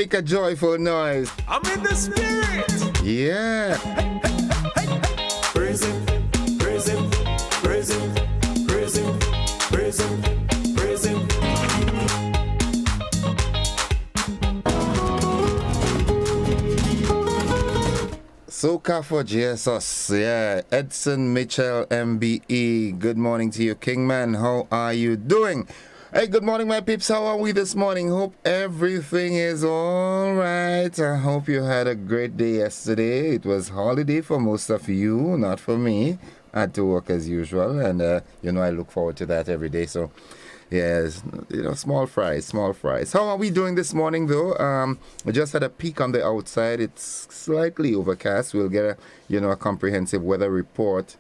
Make a joyful noise. I'm in the spirit. Yeah. Praise him, praise him, praise him, praise him, praise him, praise him. Soca for Jesus. Yeah. Edson Mitchell, MBE. Good morning to you, Kingman. How are you doing? Hey, good morning, my peeps. How are we this morning? Hope everything is all right. I hope you had a great day yesterday. It was holiday for most of you, not for me. I had to work as usual, and I look forward to that every day. So, yes, small fries. How are we doing this morning, though? We just had a peek on the outside. It's slightly overcast. We'll get a comprehensive weather report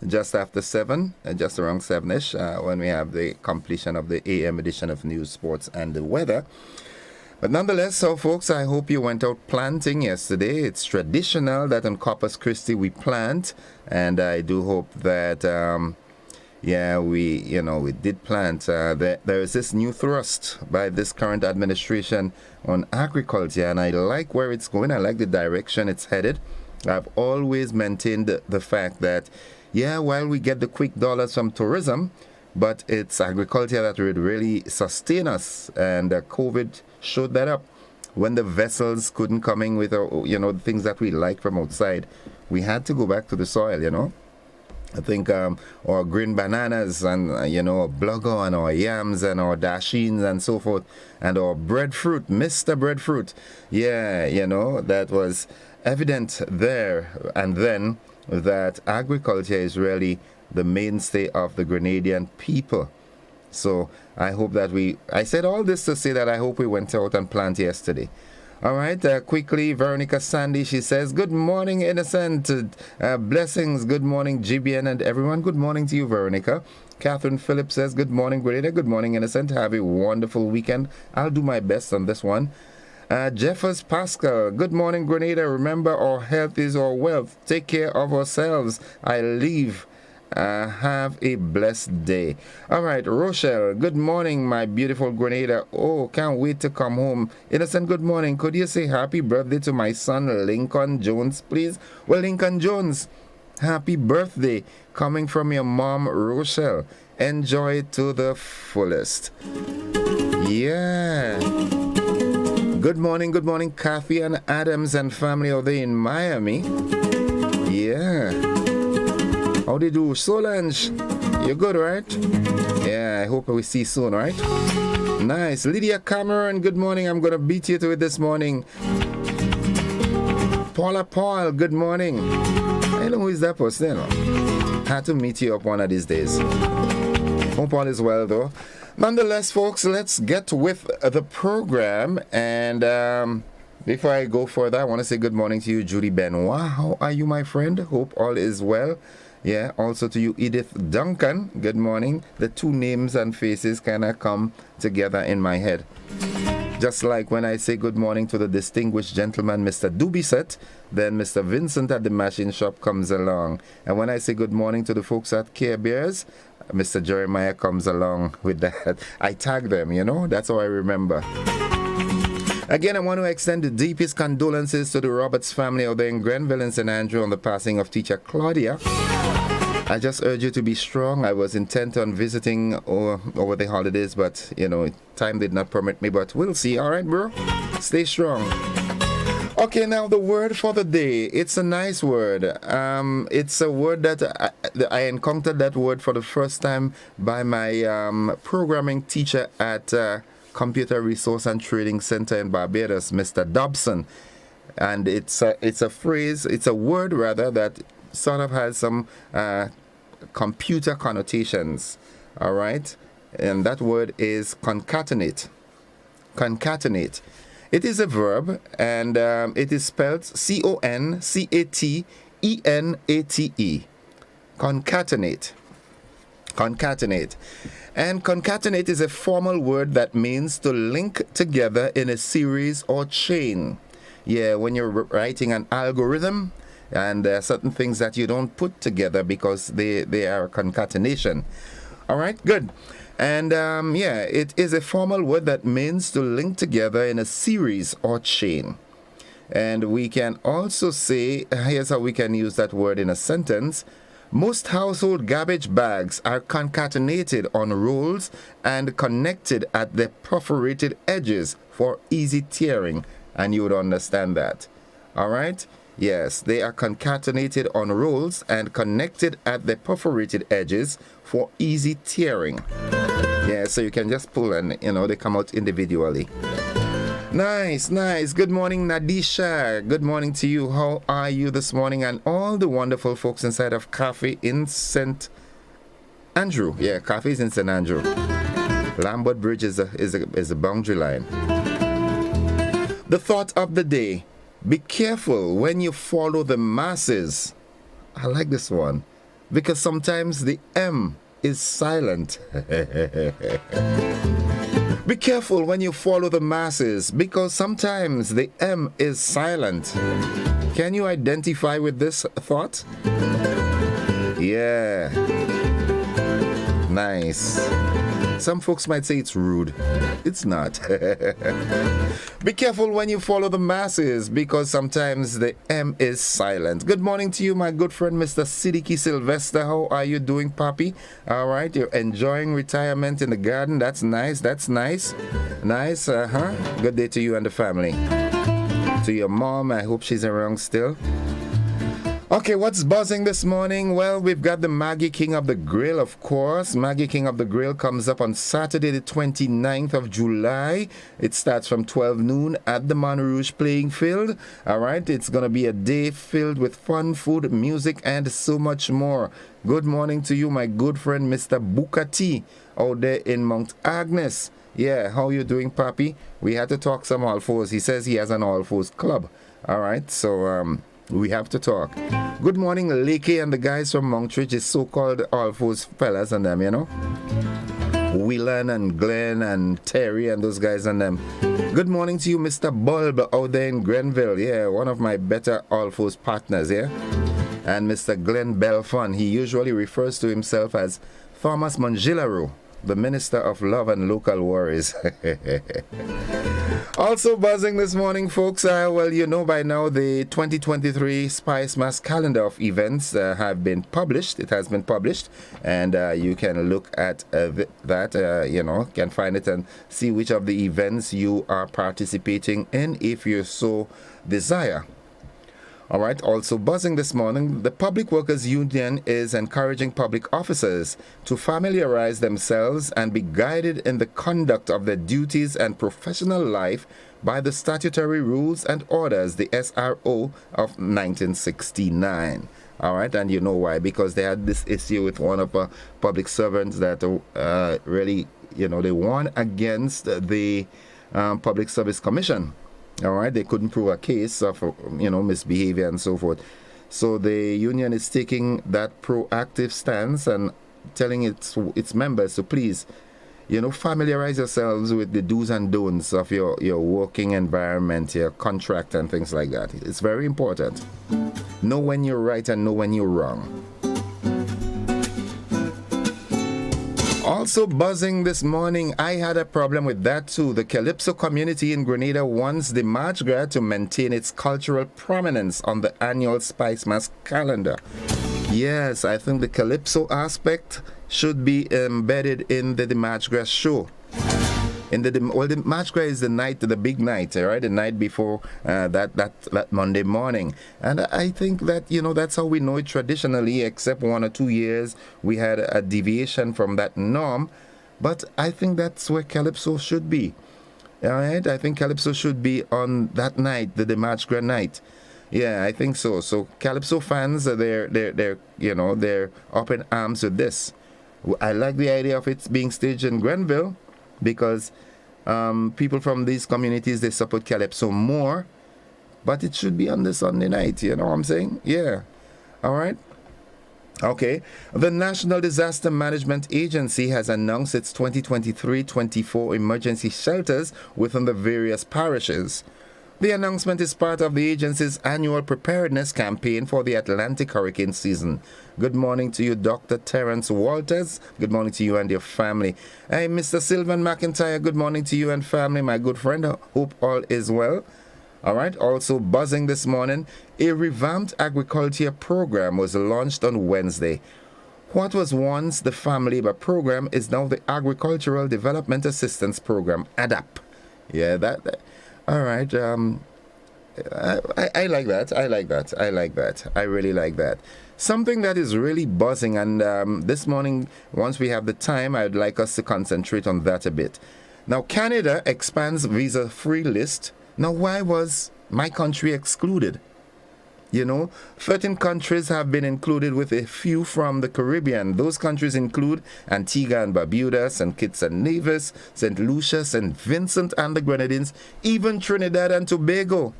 just after 7, just around 7ish, when we have the completion of the AM edition of News, Sports, and the Weather. But nonetheless, so folks, I hope you went out planting yesterday. It's traditional that on Corpus Christi we plant, and I do hope that we did plant. There is this new thrust by this current administration on agriculture, and I like where it's going. I like the direction it's headed. I've always maintained the fact that, while we get the quick dollars from tourism, but it's agriculture that would really sustain us, and COVID showed that up. When the vessels couldn't come in with, the things that we like from outside, we had to go back to the soil, I think our green bananas and, our blugger and our yams and our dashins and so forth, and our breadfruit, Mr. Breadfruit. That was evident there and then that agriculture is really the mainstay of the Grenadian people. So I hope that I said all this to say that I hope we went out and planted yesterday. All right, quickly, Veronica Sandy, she says, good morning, Innocent. Blessings, good morning, GBN and everyone. Good morning to you, Veronica. Catherine Phillips says, good morning, Grenada. Good morning, Innocent. Have a wonderful weekend. I'll do my best on this one. Jeffers Pascal, good morning, Grenada. Remember, our health is our wealth. Take care of ourselves. I leave. Have a blessed day. All right, Rochelle, good morning, my beautiful Grenada. Oh, can't wait to come home. Innocent, good morning. Could you say happy birthday to my son, Lincoln Jones, please? Well, Lincoln Jones, happy birthday coming from your mom, Rochelle. Enjoy it to the fullest. Yeah. Good morning, Kathy and Adams and family out there in Miami. Yeah. How they do? Solange, you're good, right? Yeah, I hope we see soon, right? Nice. Lydia Cameron, good morning. I'm going to beat you to it this morning. Paula Paul, good morning. I know who is that person. Had to meet you up one of these days. Hope all is well, though. Nonetheless, folks, let's get with the program. And before I go further, I want to say good morning to you, Judy Benoit. How are you, my friend? Hope all is well. Yeah, also to you, Edith Duncan. Good morning. The two names and faces kind of come together in my head. Just like when I say good morning to the distinguished gentleman, Mr. Dubiset, then Mr. Vincent at the machine shop comes along. And when I say good morning to the folks at Care Bears, Mr. Jeremiah comes along with that. I tag them, that's how I remember. Again, I want to extend the deepest condolences to the Roberts family out there in Grenville and St. Andrew on the passing of teacher Claudia. I just urge you to be strong. I was intent on visiting over the holidays, but, time did not permit me, but we'll see. All right, bro? Stay strong. Okay, now the word for the day. It's a nice word. It's a word that I encountered that word for the first time by my programming teacher at Computer Resource and Trading Center in Barbados, Mr. Dobson. And it's a phrase, it's a word rather, that sort of has some computer connotations. All right? And that word is concatenate. Concatenate. It is a verb, and it is spelled Concatenate. Concatenate. Concatenate. And concatenate is a formal word that means to link together in a series or chain. Yeah, when you're writing an algorithm, and there are certain things that you don't put together because they are a concatenation. All right, good. And yeah, it is a formal word that means to link together in a series or chain. And we can also say, here's how we can use that word in a sentence. Most household garbage bags are concatenated on rolls and connected at the perforated edges for easy tearing. And you would understand that. All right? Yes, they are concatenated on rolls and connected at the perforated edges for easy tearing. Yeah, so you can just pull and, they come out individually. Nice, nice. Good morning, Nadisha. Good morning to you. How are you this morning? And all the wonderful folks inside of Cafe in St. Andrew. Yeah, Cafe is in St. Andrew. Lambert Bridge is a boundary line. The thought of the day. Be careful when you follow the masses. I like this one. Because sometimes the M is silent. Be careful when you follow the masses, because sometimes the M is silent. Can you identify with this thought? Yeah. Nice. Some folks might say it's rude. It's not. Be careful when you follow the masses, because sometimes the M is silent. Good morning to you, my good friend, Mr. Siddiqui Sylvester. How are you doing, Papi? All right, you're enjoying retirement in the garden. That's nice. That's nice. Nice, Good day to you and the family. To your mom, I hope she's around still. Okay, what's buzzing this morning? Well, we've got the Maggie King of the Grill, of course. Maggie King of the Grill comes up on Saturday, the 29th of July. It starts from 12 noon at the Montrouge playing field. All right, it's going to be a day filled with fun, food, music, and so much more. Good morning to you, my good friend, Mr. Bukati, out there in Mount Agnes. Yeah, how you doing, Papi? We had to talk some All Fours. He says he has an All Fours club. All right, so we have to talk. Good morning, Lakey and the guys from Montridge, is so-called All Fours fellas and them, Whelan and Glenn and Terry and those guys and them. Good morning to you, Mr. Bulb, out there in Grenville. Yeah, one of my better All Fours partners, yeah? And Mr. Glenn Belfon, he usually refers to himself as Thomas Mongilaro, the Minister of Love and Local Worries. Also buzzing this morning, folks, well, you know by now the 2023 Spice Mass calendar of events have been published. It has been published, and you can look at that, can find it and see which of the events you are participating in if you so desire. All right, also buzzing this morning, the Public Workers Union is encouraging public officers to familiarize themselves and be guided in the conduct of their duties and professional life by the statutory rules and orders, the SRO of 1969. All right, and you know why? Because they had this issue with one of our public servants that really, they won against the Public Service Commission. All right, they couldn't prove a case of, misbehavior and so forth. So the union is taking that proactive stance and telling its members to please, familiarize yourselves with the do's and don'ts of your working environment, your contract and things like that. It's very important. Know when you're right and know when you're wrong. Also buzzing this morning, I had a problem with that too. The Calypso community in Grenada wants the March Gras to maintain its cultural prominence on the annual Spice Mass calendar. Yes, I think the Calypso aspect should be embedded in the March Gras show. The March Gras is the night, the big night, right? The night before that Monday morning. And I think that, that's how we know it traditionally, except 1 or 2 years we had a deviation from that norm. But I think that's where Calypso should be. All right? I think Calypso should be on that night, the March Gras night. Yeah, I think so. So Calypso fans, they're up in arms with this. I like the idea of it being staged in Grenville, because people from these communities, they support Calypso more, but it should be on the Sunday night, you know what I'm saying? Yeah. All right. Okay. The National Disaster Management Agency has announced its 2023-24 emergency shelters within the various parishes. The announcement is part of the agency's annual preparedness campaign for the Atlantic hurricane season. Good morning to you, Dr. Terence Walters. Good morning to you and your family. Hey, Mr. Sylvan McIntyre, good morning to you and family, my good friend. Hope all is well. All right, also buzzing this morning, a revamped agriculture program was launched on Wednesday. What was once the Farm Labor Program is now the Agricultural Development Assistance Program, ADAP. Yeah, that all right. I like that. I like that. I like that. I really like that. Something that is really buzzing, and this morning, once we have the time, I'd like us to concentrate on that a bit. Now, Canada expands visa-free list. Now, why was my country excluded? 13 countries have been included, with a few from the Caribbean. Those countries include Antigua and Barbuda, St. Kitts and Nevis, St. Lucia, St. Vincent and the Grenadines, even Trinidad and Tobago.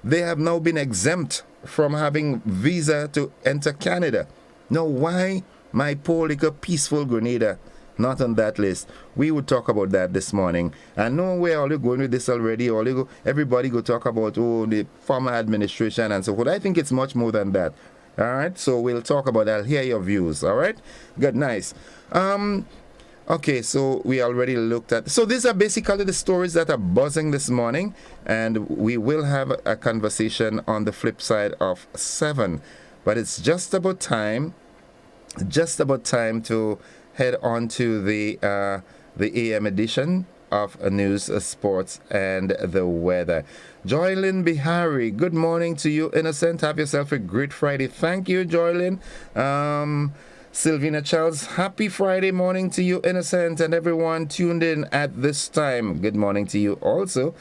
They have now been exempt from having visa to enter Canada. Now, why my poor little peaceful Grenada not on that list? We would talk about that this morning. I know we're all going with this already. Everybody go talk about the former administration and so forth. I think it's much more than that. All right, so we'll talk about that. I'll hear your views. All right, good, nice. Okay, so we already looked at. So these are basically the stories that are buzzing this morning, and we will have a conversation on the flip side of 7. But it's just about time to head on to the AM edition of News, Sports, and the Weather. Joylyn Bihari, good morning to you, Innocent. Have yourself a great Friday. Thank you, Joylyn. Sylvina Charles, happy Friday morning to you, Innocent, and everyone tuned in at this time. Good morning to you also.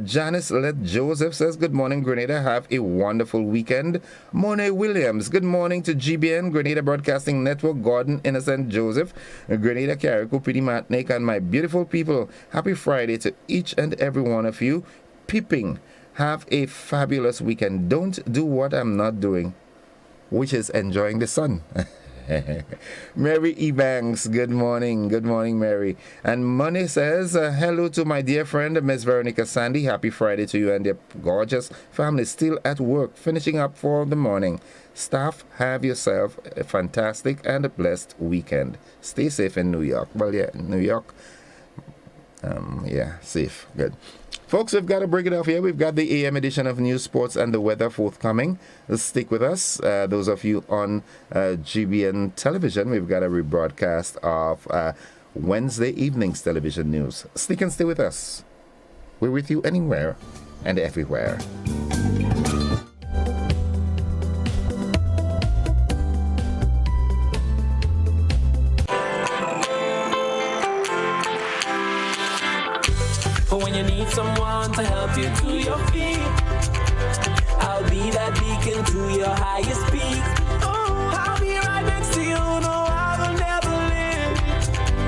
Janice Let Joseph says, good morning, Grenada. Have a wonderful weekend. Monet Williams, good morning to GBN, Grenada Broadcasting Network, Gordon, Innocent, Joseph, Grenada, Carrico, Pidi Matnik, and my beautiful people. Happy Friday to each and every one of you. Peeping, have a fabulous weekend. Don't do what I'm not doing, which is enjoying the sun. Mary Ebanks, good morning. Good morning, Mary. And Money says, hello to my dear friend, Miss Veronica Sandy. Happy Friday to you and your gorgeous family. Still at work, finishing up for the morning. Staff, have yourself a fantastic and a blessed weekend. Stay safe in New York. Well, yeah, New York. Safe. Good. Folks, we've got to break it off here. We've got the AM edition of News, Sports, and the Weather forthcoming. Stick with us. Those of you on GBN television, we've got a rebroadcast of Wednesday evening's television news. Stick and stay with us. We're with you anywhere and everywhere. When you need someone to help you to your feet, I'll be that beacon to your highest peak. I'll be right next to you, no, I will never leave.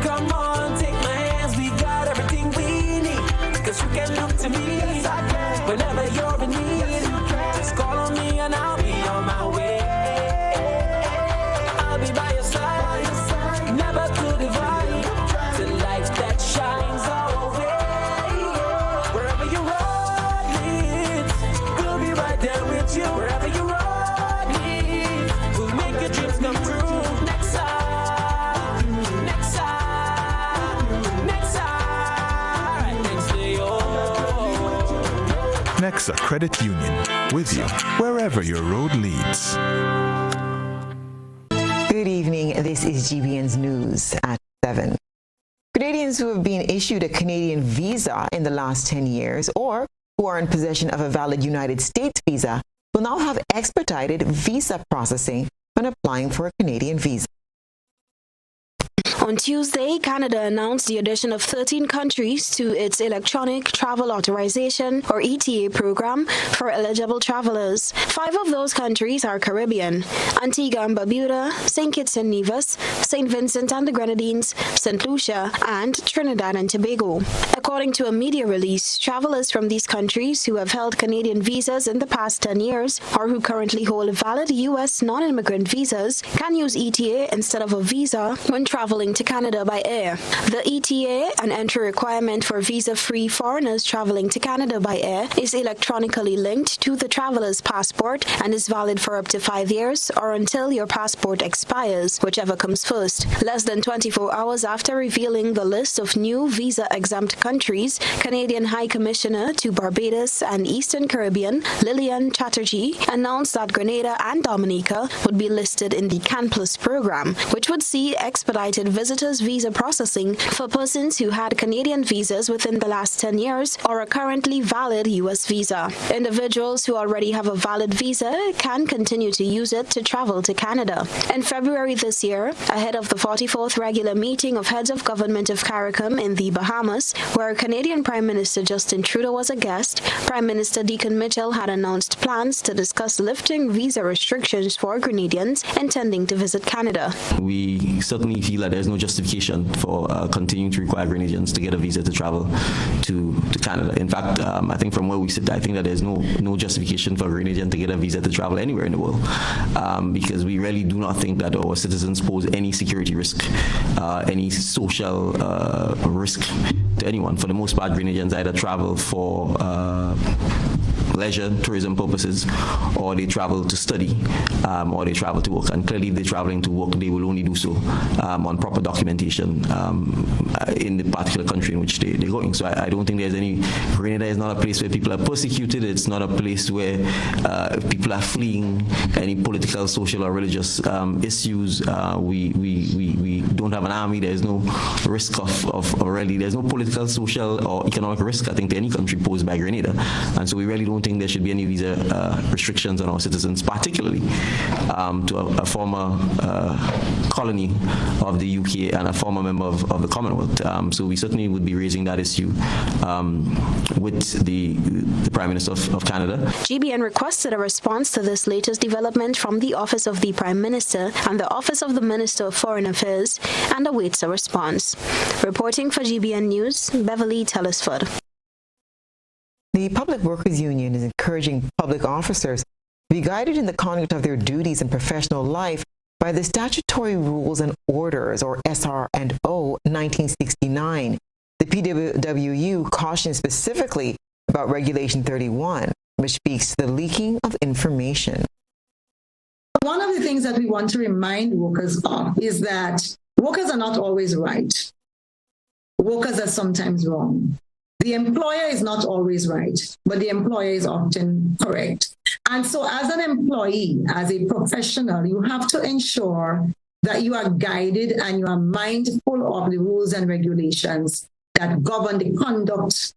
Come on, take my hands, we got everything we need. Cause you can look to me, yes, I can. Whenever you're in need, yes, you can. Just call on me and I'll be on my way. I'll be by your side, never to divide. The light that shines our way. Wherever you road leads, we'll make your dreams come true. Next time, next time, next time, next day, Nexa Credit Union, with you wherever your road leads. Good evening. This is GBN's News at 7. Canadians who have been issued a Canadian visa in the last 10 years or who are in possession of a valid United States visa will now have expedited visa processing when applying for a Canadian visa. On Tuesday, Canada announced the addition of 13 countries to its Electronic Travel Authorization, or ETA, program for eligible travelers. 5 of those countries are Caribbean: Antigua and Barbuda, St. Kitts and Nevis, St. Vincent and the Grenadines, St. Lucia, and Trinidad and Tobago. According to a media release, travelers from these countries who have held Canadian visas in the past 10 years or who currently hold valid U.S. non-immigrant visas can use ETA instead of a visa when traveling traveling to Canada by air. The ETA, an entry requirement for visa-free foreigners traveling to Canada by air, is electronically linked to the traveler's passport and is valid for up to 5 years or until your passport expires, whichever comes first. Less than 24 hours after revealing the list of new visa-exempt countries, Canadian High Commissioner to Barbados and Eastern Caribbean, Lillian Chatterjee, announced that Grenada and Dominica would be listed in the CAN Plus program, which would see expedited visitors visa processing for persons who had Canadian visas within the last 10 years or a currently valid U.S. visa. Individuals who already have a valid visa can continue to use it to travel to Canada. In February this year, ahead of the 44th regular meeting of heads of government of CARICOM in the Bahamas, where Canadian Prime Minister Justin Trudeau was a guest, Prime Minister Deacon Mitchell had announced plans to discuss lifting visa restrictions for Grenadians intending to visit Canada. We certainly feel that there's no justification for continuing to require Grenadians to get a visa to travel to Canada. In fact, I think from where we sit, I think that there's no justification for a Grenadian to get a visa to travel anywhere in the world, because we really do not think that our citizens pose any security risk, any social risk to anyone. For the most part, Grenadians either travel for leisure, tourism purposes, or they travel to study, or they travel to work. And clearly, if they're traveling to work, they will only do so on proper documentation in the particular country in which they're going. So I don't think there's any. Grenada is not a place where people are persecuted. It's not a place where people are fleeing any political, social, or religious issues. We don't have an army. There's no risk of really. There's no political, social, or economic risk, I think, to any country posed by Grenada. And so we really don't think there should be any visa restrictions on our citizens, particularly to a former colony of the UK and a former member of the Commonwealth. So we certainly would be raising that issue with the Prime Minister of Canada. GBN requested a response to this latest development from the Office of the Prime Minister and the Office of the Minister of Foreign Affairs and awaits a response. Reporting for GBN News, Beverly Telesford. The Public Workers Union is encouraging public officers to be guided in the conduct of their duties in professional life by the Statutory Rules and Orders, or SR&O 1969. The PWU cautions specifically about Regulation 31, which speaks to the leaking of information. One of the things that we want to remind workers of is that workers are not always right. Workers are sometimes wrong. The employer is not always right, but the employer is often correct. And so as an employee, as a professional, you have to ensure that you are guided and you are mindful of the rules and regulations that govern the conduct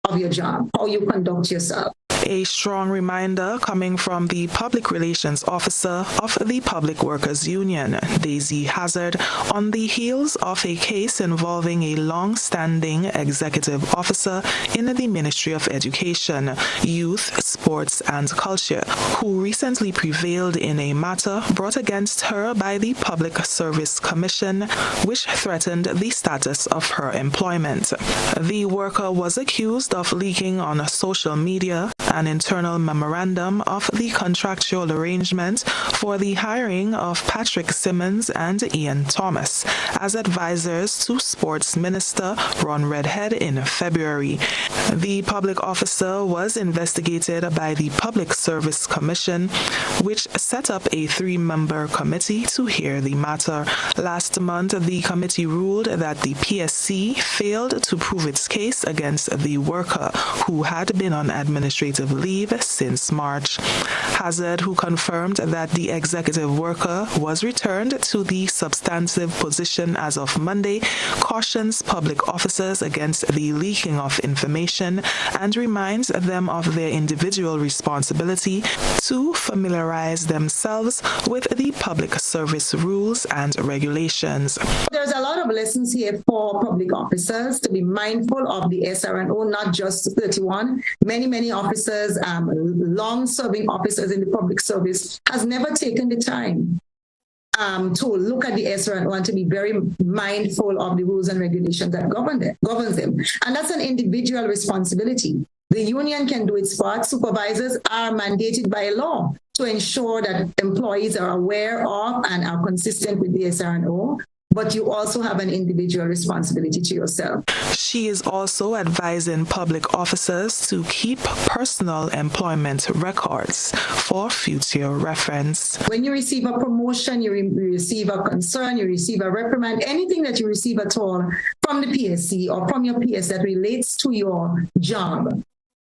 of your job, how you conduct yourself. A strong reminder coming from the Public Relations Officer of the Public Workers Union, Daisy Hazard, on the heels of a case involving a long-standing executive officer in the Ministry of Education, Youth, Sports and Culture, who recently prevailed in a matter brought against her by the Public Service Commission, which threatened the status of her employment. The worker was accused of leaking on social media an internal memorandum of the contractual arrangement for the hiring of Patrick Simmons and Ian Thomas as advisors to Sports Minister Ron Redhead in February. The public officer was investigated by the Public Service Commission, which set up a 3-member committee to hear the matter. Last month, the committee ruled that the PSC failed to prove its case against the worker, who had been on administrative leave since March. Hazard, who confirmed that the executive worker was returned to the substantive position as of Monday, cautions public officers against the leaking of information and reminds them of their individual responsibility to familiarize themselves with the public service rules and regulations. There's a lot of lessons here for public officers to be mindful of the SR&O, not just 31. Many officers, long-serving officers in the public service, has never taken the time to look at the SR&O and to be very mindful of the rules and regulations that governs them. And that's an individual responsibility. The union can do its part. Supervisors are mandated by law to ensure that employees are aware of and are consistent with the SR&O. but you also have an individual responsibility to yourself. She is also advising public officers to keep personal employment records for future reference. When you receive a promotion, you receive a concern, you receive a reprimand, anything that you receive at all from the PSC or from your PS that relates to your job,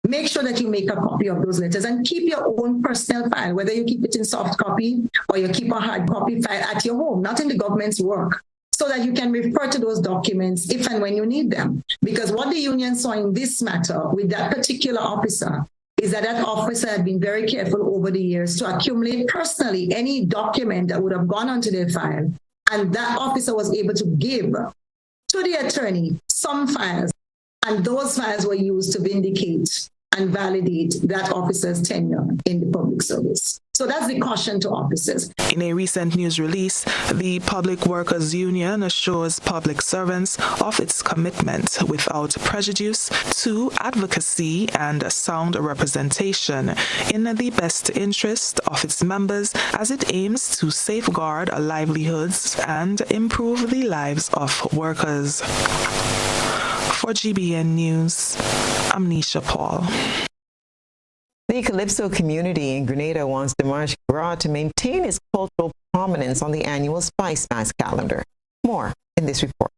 make sure that you make a copy of those letters and keep your own personal file, whether you keep it in soft copy or you keep a hard copy file at your home, not in the government's work, so that you can refer to those documents if and when you need them. Because what the union saw in this matter with that particular officer is that that officer had been very careful over the years to accumulate personally any document that would have gone onto their file. And that officer was able to give to the attorney some files, and those files were used to vindicate and validate that officer's tenure in the public service. So that's the caution to officers. In a recent news release, the Public Workers Union assures public servants of its commitment without prejudice to advocacy and sound representation in the best interest of its members as it aims to safeguard livelihoods and improve the lives of workers. For GBN News, I'm Nisha Paul. The Calypso community in Grenada wants the Mardi Gras to maintain its cultural prominence on the annual Spice Mass calendar. More in this report.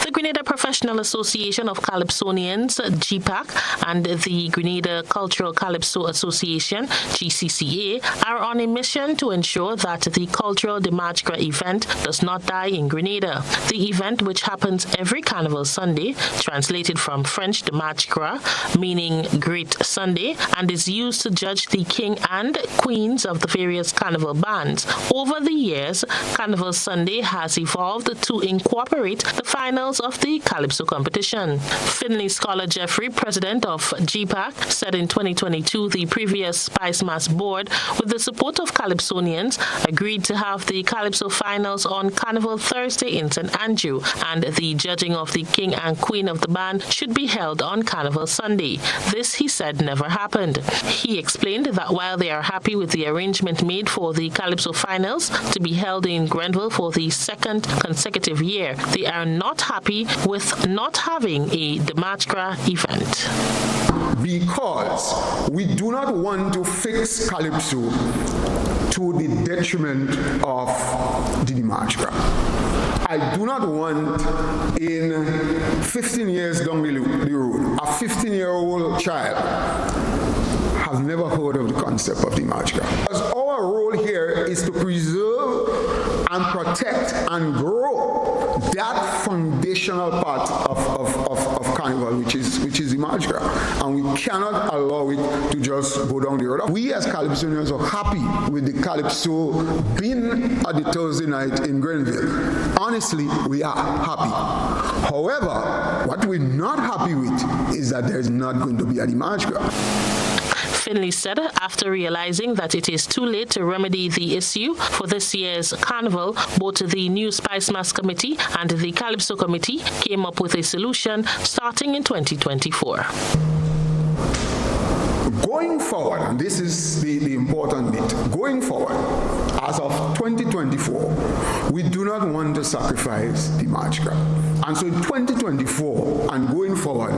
The Grenada Professional Association of Calypsonians, GPAC, and the Grenada Cultural Calypso Association, GCCA, are on a mission to ensure that the cultural Mardi Gras event does not die in Grenada. The event, which happens every Carnival Sunday, translated from French Mardi Gras, meaning Great Sunday, and is used to judge the king and queens of the various carnival bands. Over the years, Carnival Sunday has evolved to incorporate the finals of the Calypso competition. Finley scholar Jeffrey, president of GPAC, said in 2022 the previous Spice Mass board, with the support of Calypsonians, agreed to have the Calypso finals on Carnival Thursday in St. Andrew, and the judging of the king and queen of the band should be held on Carnival Sunday. This, he said, never happened. He explained that while they are happy with the arrangement made for the Calypso finals to be held in Grenville for the second consecutive year, they are not happy with not having a Mardi Gras event. Because we do not want to fix Calypso to the detriment of the Mardi Gras. I do not want, in 15 years down the road, a 15-year-old child has never heard of the concept of the Mardi Gras. Because our role here is to preserve and protect and grow that foundational part of Carnival, which is the Mardi Gras, and we cannot allow it to just go down the road. We as Calypsonians are happy with the Calypso being at the Thursday night in Grenville. Honestly, we are happy. However, what we're not happy with is that there's not going to be a Mardi Gras. Finley said after realizing that it is too late to remedy the issue for this year's carnival, both the new Spice Mass Committee and the Calypso Committee came up with a solution starting in 2024. Going forward, and this is the important bit, going forward, as of 2024, we do not want to sacrifice the Mardi Gras. And so in 2024 and going forward,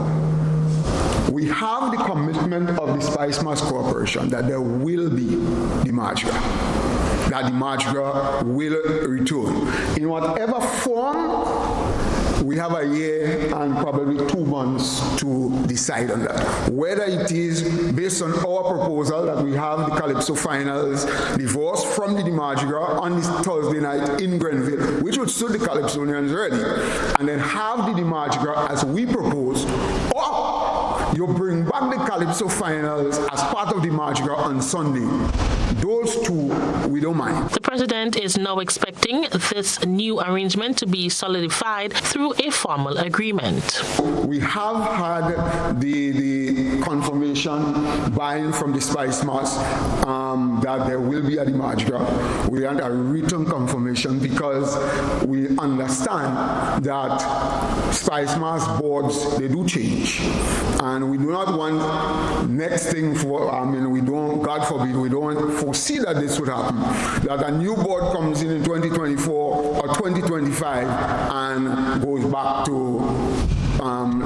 we have the commitment of the Spice Mass Corporation that there will be the Mardi Gras, that the Mardi Gras will return. In whatever form, we have a year and probably 2 months to decide on that. Whether it is based on our proposal that we have the Calypso finals divorced from the Mardi Gras on this Thursday night in Grenville, which would suit the Calypsonians ready, and then have the Mardi Gras as we propose, or you bring back the Calypso finals as part of the Mardi Gras on Sunday. Those two, we don't mind. The president is now expecting this new arrangement to be solidified through a formal agreement. We have had the confirmation buying from the Spice Mars that there will be at the Mardi Gras. We want a written confirmation because we understand that Spice Mars boards, they do change. And we do not want next thing we don't, God forbid, we don't foresee that this would happen. That a new board comes in 2024 or 2025 and goes back to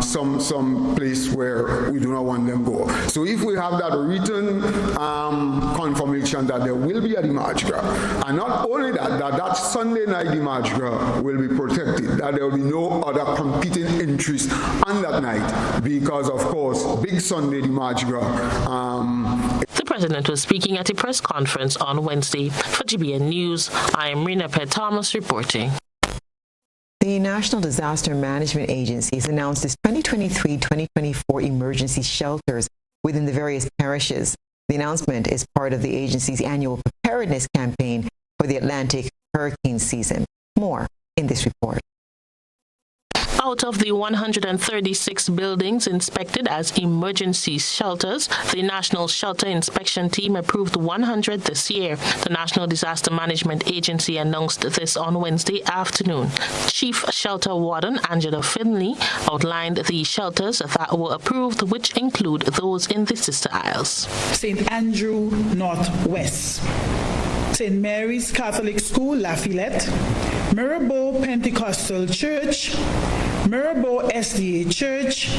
some place where we do not want them go. So if we have that written confirmation that there will be a Mardi Gras, and not only that Sunday night Mardi Gras will be protected, that there will be no other competing interest on that night, because of course, big Sunday Mardi Gras. The president was speaking at a press conference on Wednesday. For GBN News, I am Rena Thomas reporting. The National Disaster Management Agency has announced its 2023-2024 emergency shelters within the various parishes. The announcement is part of the agency's annual preparedness campaign for the Atlantic hurricane season. More in this report. Out of the 136 buildings inspected as emergency shelters, the National Shelter Inspection Team approved 100 this year. The National Disaster Management Agency announced this on Wednesday afternoon. Chief Shelter Warden Angela Finley outlined the shelters that were approved, which include those in the Sister Isles. St. Andrew Northwest, St. Mary's Catholic School, Lafayette, Mirabel Pentecostal Church, Mirabel SDA Church,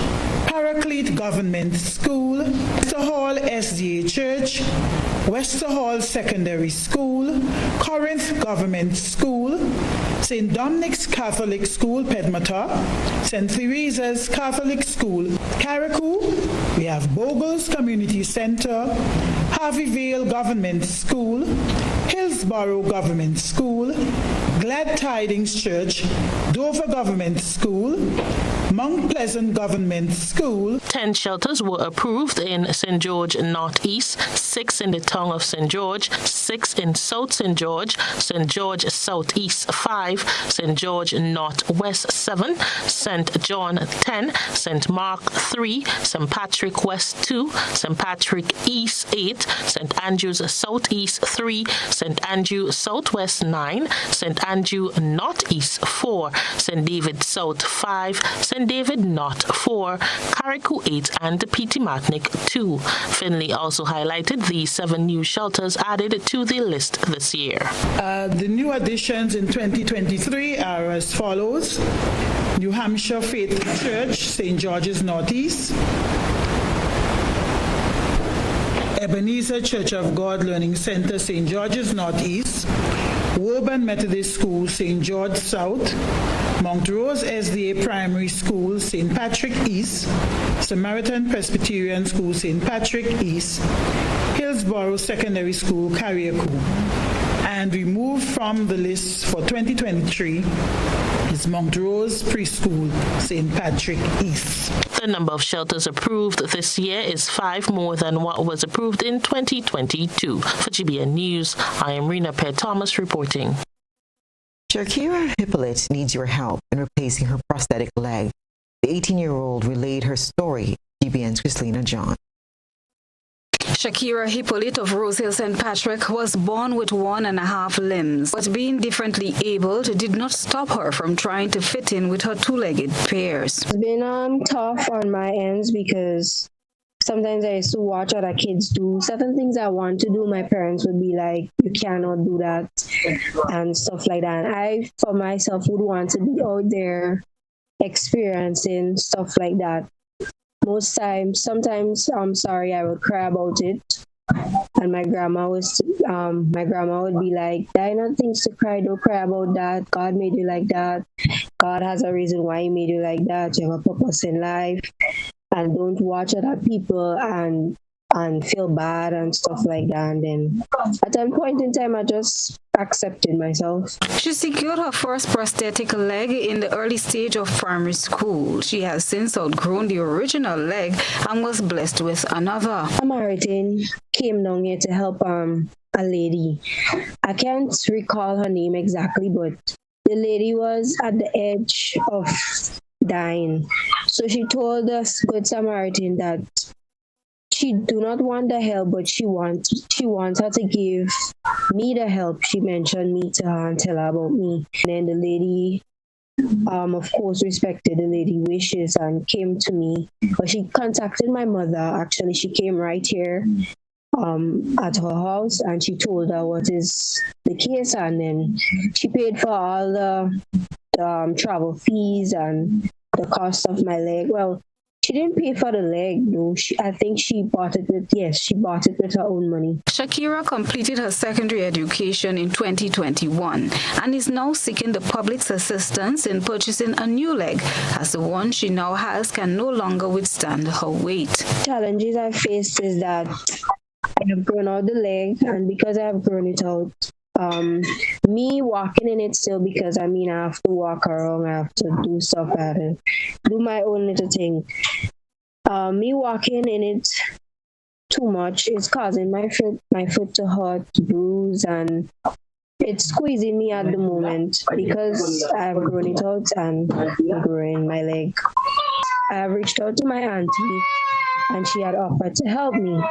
Paraclete Government School, Wester Hall SDA Church, Wester Hall Secondary School, Corinth Government School, St. Dominic's Catholic School, Pedmata, St. Theresa's Catholic School, Carriacou. We have Bogles Community Center, Harvey Vale Government School, Hillsborough Government School, Glad Tidings Church, Dover Government School, Mount Pleasant Government School. 10 shelters were approved in St. George Northeast, 6 in the town of St. George, 6 in South St. George Southeast 5, St. George Northwest 7, St. John 10, St. Mark 3, St. Patrick West 2, St. Patrick East 8, St. Andrew's Southeast 3, St. Andrew Southwest 9, St. Andrew Northeast 4, St. David South 5, St. David North 4, Carriacou 8, and Petimatnik 2. Finley also highlighted the 7 new shelters added to the list this year. The new additions in 2023 are as follows: New Hampshire Faith Church, St. George's Northeast, Ebenezer Church of God Learning Center, St. George's Northeast, Woburn Methodist School, St. George South, Mount Rose SDA Primary School, St. Patrick East, Samaritan Presbyterian School, St. Patrick East, Hillsborough Secondary School, Carriacou. And removed from the list for 2023 is Mount Rose Preschool, St. Patrick East. The number of shelters approved this year is 5 more than what was approved in 2022. For GBN News, I am Rena Thomas reporting. Shakira Hippolyte needs your help in replacing her prosthetic leg. The 18-year-old relayed her story. GBN's Christina John. Shakira Hippolyte of Rosehill St. Patrick was born with 1.5 limbs, but being differently abled did not stop her from trying to fit in with her 2-legged pairs. It's been tough on my ends because sometimes I used to watch other kids do certain things I want to do. My parents would be like, you cannot do that and stuff like that. And I, for myself, would want to be out there experiencing stuff like that. Most times, sometimes I'm sorry, I would cry about it. And my grandma would be like, there are not things to cry, don't cry about that. God made you like that. God has a reason why he made you like that. You have a purpose in life. And don't watch other people and feel bad and stuff like that. And then at one point in time, I just accepted myself. She secured her first prosthetic leg in the early stage of primary school. She has since outgrown the original leg and was blessed with another. Samaritan came down here to help a lady. I can't recall her name exactly, but the lady was at the edge of dying. So she told us, Good Samaritan, that she do not want the help, but she wants her to give me the help. She mentioned me to her and tell her about me. And then the lady, of course, respected the lady wishes and came to me. But she contacted my mother. Actually, she came right here at her house, and she told her what is the case, and then she paid for all the travel fees and the cost of my leg. Well, she didn't pay for the leg, though. I think she bought it with her own money. Shakira completed her secondary education in 2021 and is now seeking the public's assistance in purchasing a new leg, as the one she now has can no longer withstand her weight. Challenges I faced is that I have grown out the leg, and because I have grown it out, me walking in it still, because I have to walk around, I have to do stuff, I have to do my own little thing. Me walking in it too much is causing my foot to hurt, bruise, and it's squeezing me at the moment because I've grown it out and I'm growing my leg. I have reached out to my auntie and she had offered to help me.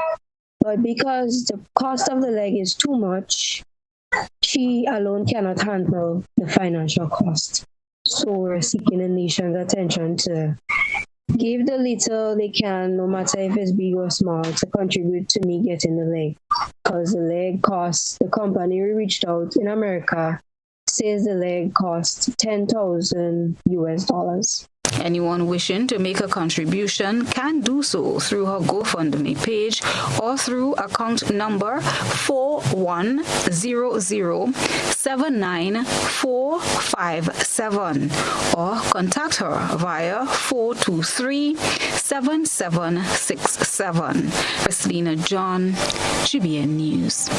But because the cost of the leg is too much, she alone cannot handle the financial cost. So we're seeking the nation's attention to give the little they can, no matter if it's big or small, to contribute to me getting the leg. Because the leg costs, the company we reached out in America says the leg costs $10,000 US. Anyone wishing to make a contribution can do so through her GoFundMe page or through account number 4100794457 or contact her via 423-7767. Christina John, GBN News.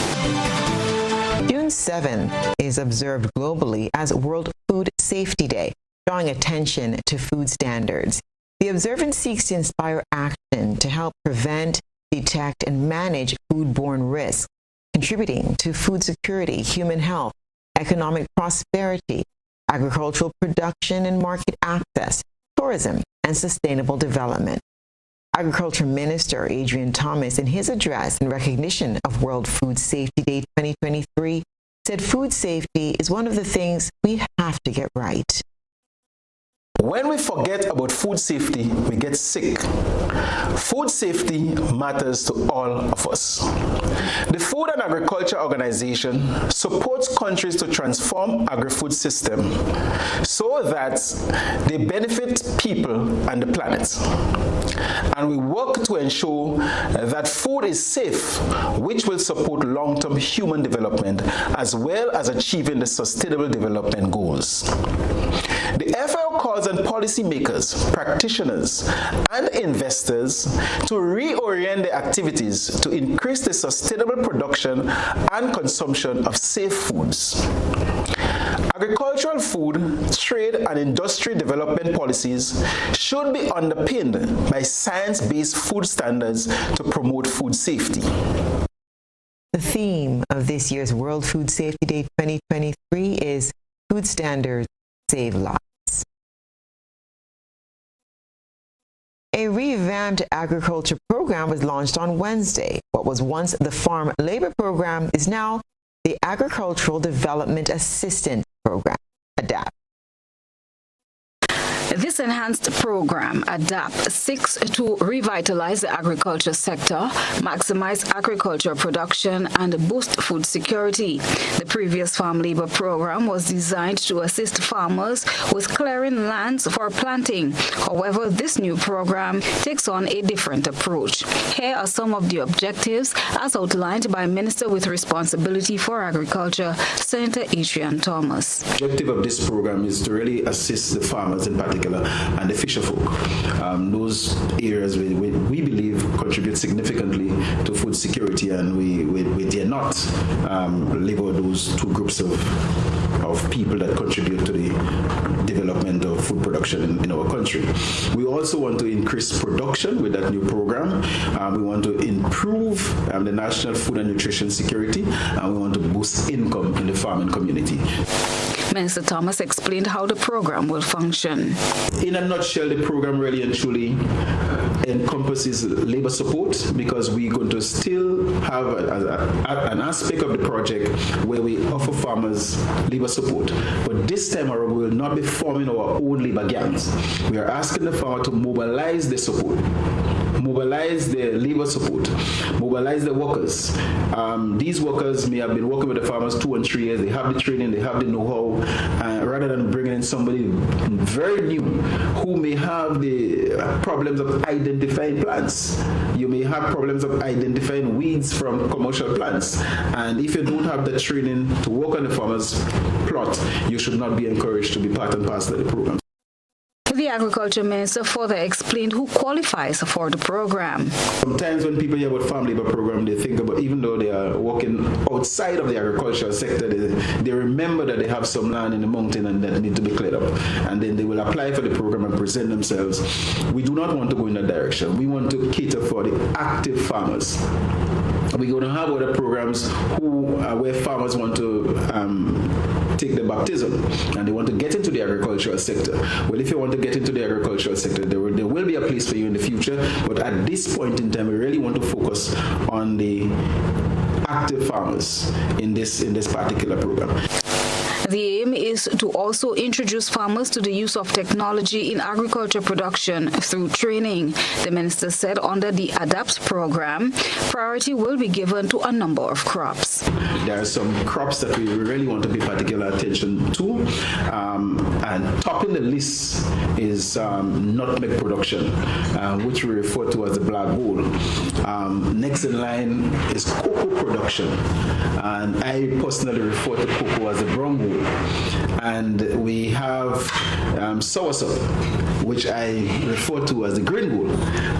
June 7th is observed globally as World Food Safety Day, drawing attention to food standards. The observance seeks to inspire action to help prevent, detect, and manage foodborne risks, contributing to food security, human health, economic prosperity, agricultural production and market access, tourism, and sustainable development. Agriculture Minister Adrian Thomas, in his address in recognition of World Food Safety Day 2023, said food safety is one of the things we have to get right. When we forget about food safety, we get sick. Food safety matters to all of us. The Food and Agriculture Organization supports countries to transform agri-food system so that they benefit people and the planet. And we work to ensure that food is safe, which will support long-term human development as well as achieving the Sustainable Development Goals. The FAO calls on policymakers, practitioners, and investors to reorient their activities to increase the sustainable production and consumption of safe foods. Agricultural food, trade, and industry development policies should be underpinned by science-based food standards to promote food safety. The theme of this year's World Food Safety Day 2023 is Food Standards Save Lives. A revamped agriculture program was launched on Wednesday. What was once the Farm Labor Program is now the Agricultural Development Assistance Program, ADAPT. This enhanced program, ADAPT, seeks to revitalize the agriculture sector, maximize agriculture production, and boost food security. The previous Farm Labor Program was designed to assist farmers with clearing lands for planting. However, this new program takes on a different approach. Here are some of the objectives as outlined by Minister with Responsibility for Agriculture, Senator Adrian Thomas. The objective of this program is to really assist the farmers in particular and the fisher folk. Those areas we believe contribute significantly to food security, and we dare not label those two groups of people that contribute to the development of food production in our country. We also want to increase production with that new program. We want to improve the national food and nutrition security, and we want to boost income in the farming community. Minister Thomas explained how the program will function. In a nutshell, the program really and truly encompasses labor support, because we're going to still have an aspect of the project where we offer farmers labor support. But this time around, we will not be forming our own labor gangs. We are asking the farmer to mobilize the support, mobilize the labor support, mobilize the workers. These workers may have been working with the farmers 2 and 3 years. They have the training, they have the know-how, rather than bringing in somebody very new who may have the problems of identifying plants. You may have problems of identifying weeds from commercial plants. And if you don't have the training to work on the farmer's plot, you should not be encouraged to be part and parcel of the program. The Agriculture Minister further explained who qualifies for the program. Sometimes when people hear about farm labor program, they think about, even though they are working outside of the agricultural sector, they remember that they have some land in the mountain and that need to be cleared up. And then they will apply for the program and present themselves. We do not want to go in that direction. We want to cater for the active farmers. We're going to have other programs where farmers want to take the baptism and they want to get into the agricultural sector. Well, if you want to get into the agricultural sector, there will be a place for you in the future. But at this point in time, we really want to focus on the active farmers in this particular program. The aim is to also introduce farmers to the use of technology in agriculture production through training. The minister said under the ADAPT program, priority will be given to a number of crops. There are some crops that we really want to pay particular attention to, and topping the list is nutmeg production, which we refer to as the black gold. Next in line is cocoa production, and I personally refer to cocoa as the brown gold. And we have soursop, which I refer to as the green gold.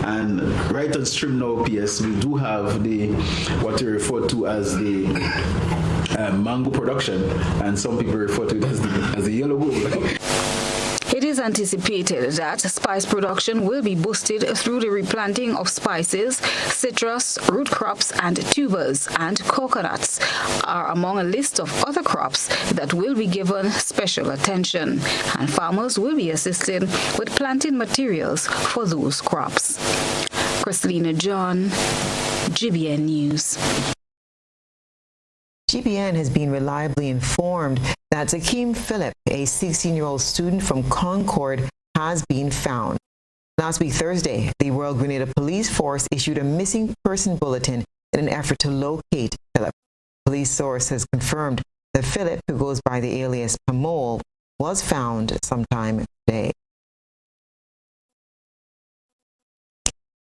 And right on stream now, PS, we do have what we refer to as the mango production, and some people refer to it as the yellow gold. It is anticipated that spice production will be boosted through the replanting of spices, citrus, root crops, and tubers, and coconuts are among a list of other crops that will be given special attention, and farmers will be assisted with planting materials for those crops. Christina John, GBN News. GBN has been reliably informed that Zakeem Phillip, a 16-year-old student from Concord, has been found. Last week, Thursday, the Royal Grenada Police Force issued a missing person bulletin in an effort to locate Phillip. A police source has confirmed that Phillip, who goes by the alias Pamol, was found sometime today.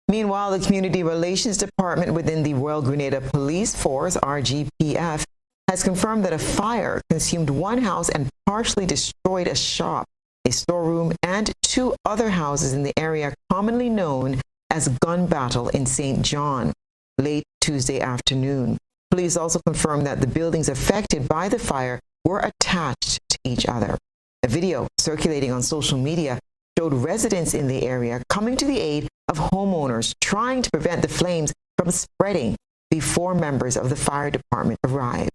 Meanwhile, the Community Relations Department within the Royal Grenada Police Force, RGPF, has confirmed that a fire consumed one house and partially destroyed a shop, a storeroom, and 2 other houses in the area commonly known as Gun Battle in St. John late Tuesday afternoon. Police also confirmed that the buildings affected by the fire were attached to each other. A video circulating on social media showed residents in the area coming to the aid of homeowners trying to prevent the flames from spreading before members of the fire department arrived.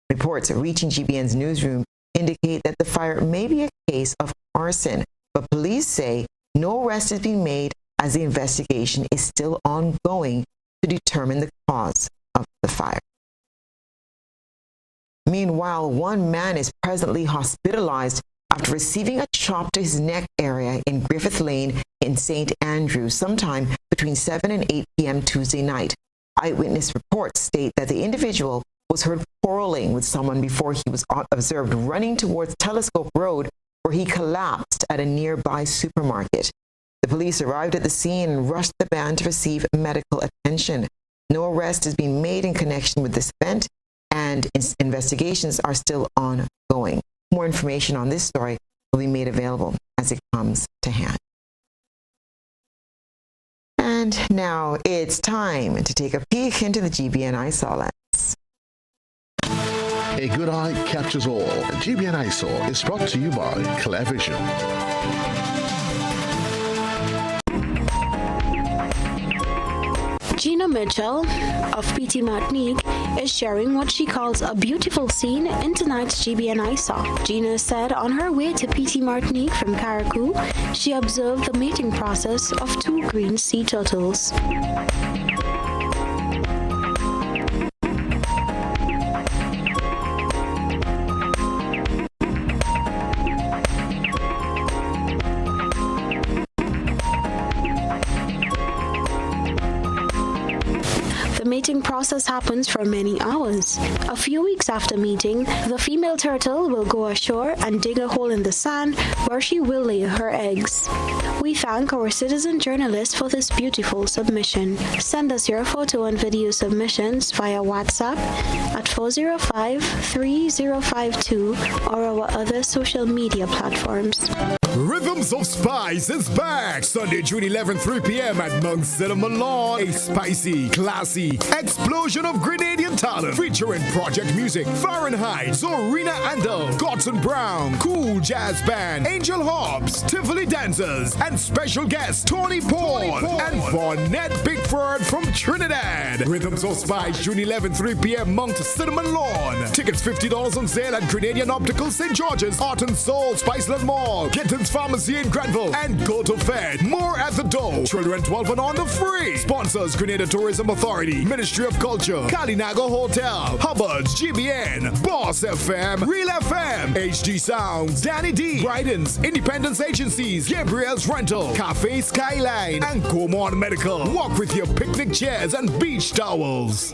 Reports reaching GBN's newsroom indicate that the fire may be a case of arson, but police say no arrest is being made as the investigation is still ongoing to determine the cause of the fire. Meanwhile, one man is presently hospitalized after receiving a chop to his neck area in Griffith Lane in St. Andrews sometime between 7 and 8 p.m. Tuesday night. Eyewitness reports state that the individual was heard quarreling with someone before he was observed running towards Telescope Road, where he collapsed at a nearby supermarket. The police arrived at the scene and rushed the man to receive medical attention. No arrest is being made in connection with this event, and investigations are still ongoing. More information on this story will be made available as it comes to hand. And now it's time to take a peek into the GBN ISOL lens. A good eye captures all. GBN ISOL is brought to you by Clearvision. Gina Mitchell of PT Martinique is sharing what she calls a beautiful scene in tonight's GBN saw. Gina said on her way to PT Martinique from Caracou, she observed the mating process of 2 green sea turtles. The mating process happens for many hours. A few weeks after mating, the female turtle will go ashore and dig a hole in the sand where she will lay her eggs. We thank our citizen journalist for this beautiful submission. Send us your photo and video submissions via WhatsApp at 405-3052 or our other social media platforms. Rhythms of Spice is back Sunday, June 11, 3 p.m. at Mount Cinema Lawn. A spicy, classy explosion of Grenadian talent featuring Project Music, Fahrenheit, Zorina Andel, Godson Brown, Cool Jazz Band, Angel Hobbs, Tivoli Dancers, and special guest Tony Paul and Vonette Bigford from Trinidad. Rhythms of Spice, June 11, 3 p.m. Mount Cinema Lawn. Tickets $50 on sale at Grenadian Optical St. George's, Art and Soul, Spiceland Mall, Gittins Pharmacy in Granville, and Go to Fed. More at the door. Children 12 and on the free. Sponsors Grenada Tourism Authority, Ministry of Culture, Kalinago Hotel, Hubbard's, GBN, Boss FM, Real FM, HD Sounds, Danny D, Brydens, Independence Agencies, Gabriel's Rental, Cafe Skyline, and Comon Medical. Walk with your picnic chairs and beach towels.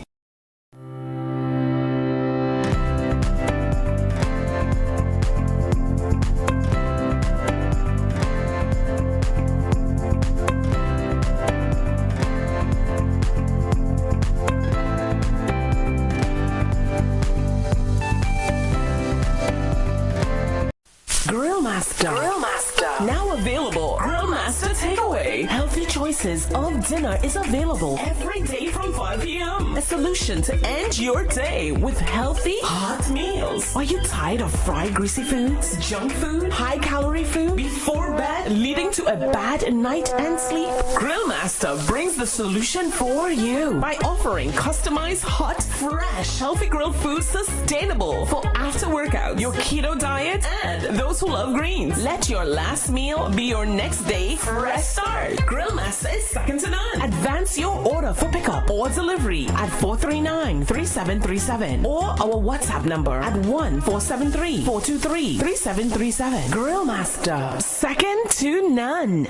Grillmaster. Now available. Grillmaster Takeaway. Healthy choices of dinner is available every day from 5 p.m. A solution to end your day with healthy, hot meals. Are you tired of fried, greasy foods, junk food, high-calorie food before bed, leading to a bad night and sleep? Grillmaster brings the solution for you by offering customized, hot, fresh, healthy grilled food sustainable for after workout, your keto diet, and those who love greens. Let your last meal be your next day fresh start. Grillmaster is second to none. Advance your order for pickup or delivery at 439-3737 or our WhatsApp number at 1-473-423-3737. Grillmaster, second to none.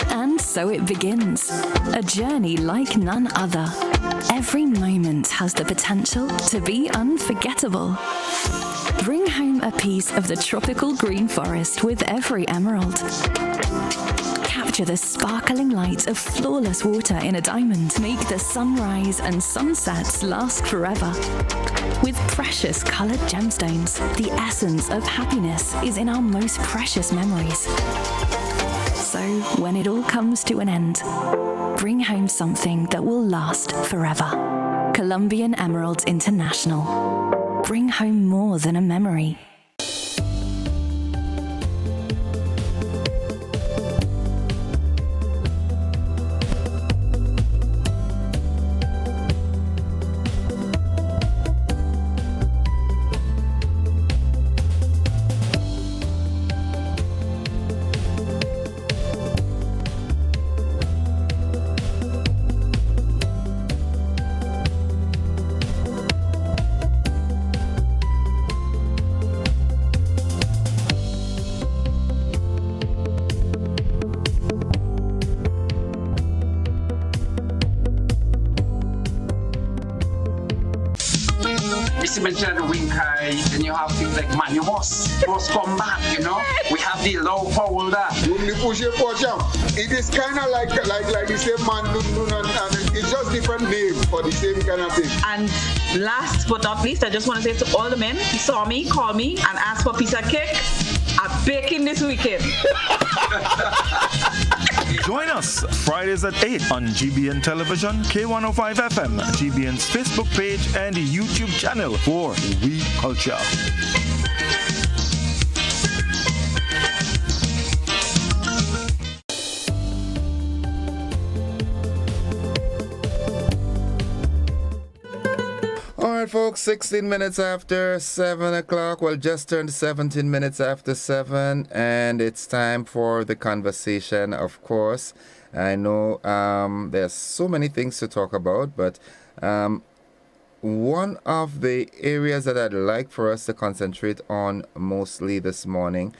And so it begins. A journey like none other. Every moment has the potential to be unforgettable. Bring home a piece of the tropical green forest with every emerald. Capture the sparkling light of flawless water in a diamond. Make the sunrise and sunsets last forever. With precious colored gemstones, the essence of happiness is in our most precious memories. So, when it all comes to an end, bring home something that will last forever. Colombian Emeralds International. Bring home more than a memory. Mentioned the wing kai, then you have things like man, you must come back, you know. We have the low folder. It is kind of like the same man, and it's just different name for the same kind of thing. And last but not least, I just want to say to all the men, he saw me, called me, and asked for a piece of cake. I'm baking this weekend. Join us Fridays at 8 on GBN Television, K105 FM, GBN's Facebook page, and YouTube channel for We Culture. right, folks, 16 minutes after 7 o'clock. Well, just turned 17 minutes after 7, and it's time for the conversation, of course. I know there's so many things to talk about, but one of the areas that I'd like for us to concentrate on mostly this morning,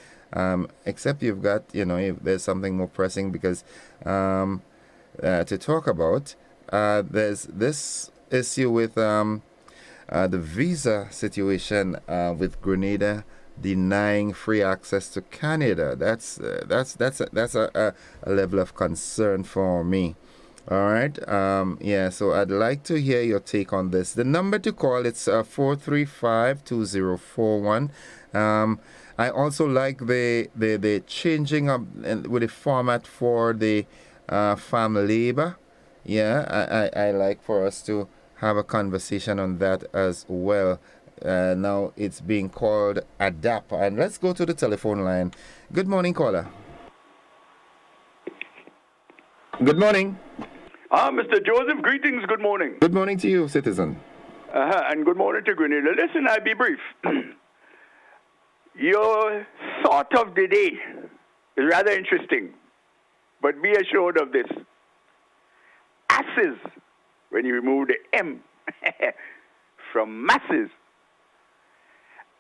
except you've got, if there's something more pressing because to talk about, there's this issue with the visa situation with Grenada denying free access to Canada. That's a level of concern for me. All right. So I'd like to hear your take on this. The number to call, it's 435-2041. I also like the changing up with the format for the farm labor. Yeah, I like for us to have a conversation on that as well. Now it's being called ADAP. And let's go to the telephone line. Good morning, caller. Good morning. Mr. Joseph, greetings, good morning. Good morning to you, citizen. And good morning to Grenada. Listen, I'll be brief. Your thought of the day is rather interesting, but be assured of this. Asses, when you remove the M from masses,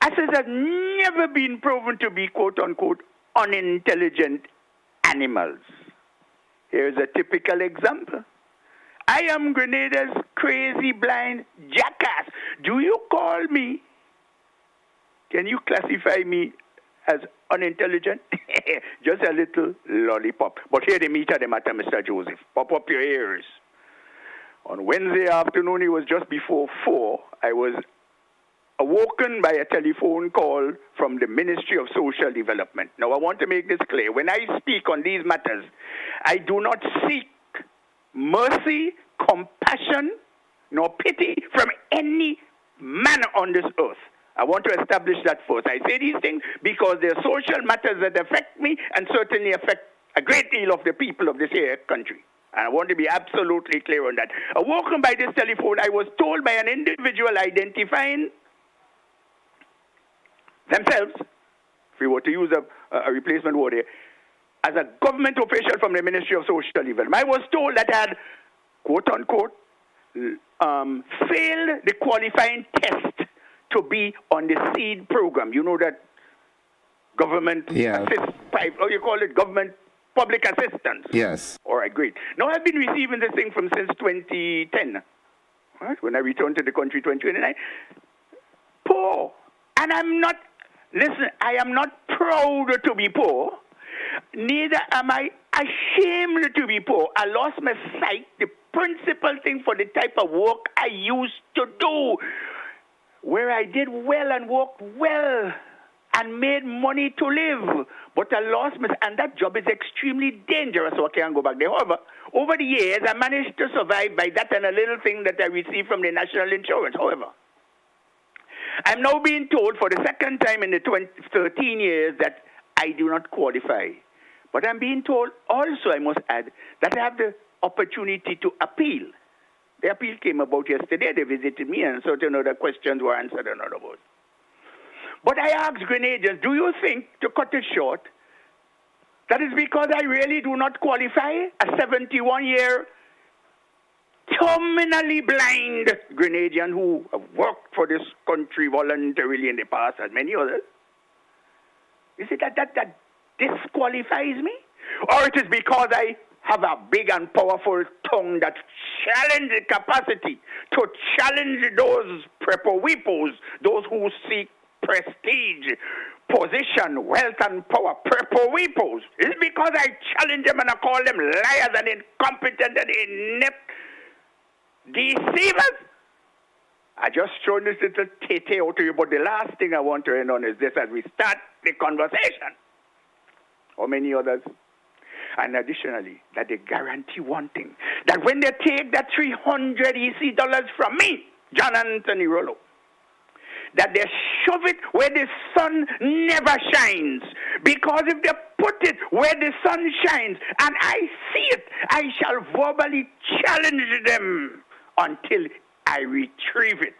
asses have never been proven to be, quote-unquote, unintelligent animals. Here's a typical example. I am Grenada's crazy blind jackass. Do you call me? Can you classify me as unintelligent? Just a little lollipop. But here the meat of the matter, Mr. Joseph. Pop up your ears. On Wednesday afternoon, it was just before 4, I was awoken by a telephone call from the Ministry of Social Development. Now, I want to make this clear. When I speak on these matters, I do not seek mercy, compassion, nor pity from any man on this earth. I want to establish that first. I say these things because they're social matters that affect me and certainly affect a great deal of the people of this here country. And I want to be absolutely clear on that. Awoken by this telephone, I was told by an individual identifying themselves, if we were to use a replacement word here, as a government official from the Ministry of Social Development. I was told that I had, quote-unquote, failed the qualifying test to be on the SEED program. You know that government government public assistance. Yes. All right, great. Now, I've been receiving this thing since 2010, right? When I returned to the country 2029. Poor. And I'm not, listen, I am not proud to be poor. Neither am I ashamed to be poor. I lost my sight, the principal thing for the type of work I used to do, where I did well and worked well and made money to live. But I lost my, and that job is extremely dangerous, so I can't go back there. However, over the years, I managed to survive by that and a little thing that I received from the national insurance. However, I'm now being told for the second time in the 13 years that I do not qualify. But I'm being told also, I must add, that I have the opportunity to appeal. The appeal came about yesterday. They visited me and certain other questions were answered and other words. But I asked Grenadians, do you think, to cut it short, that is because I really do not qualify? A 71-year terminally blind Grenadian who have worked for this country voluntarily in the past and many others. Is it that disqualifies me? Or it is because I have a big and powerful tongue that challenges the capacity to challenge those prepo-weepos, those who seek prestige, position, wealth, and power, prepo-weepos? Is it because I challenge them and I call them liars and incompetent and inept deceivers? I just thrown this little tete out to you, but the last thing I want to end on is this as we start the conversation. Or many others. And additionally, that they guarantee one thing, that when they take that $300 EC from me, John Anthony Rollo, that they shove it where the sun never shines. Because if they put it where the sun shines and I see it, I shall verbally challenge them until I retrieve it.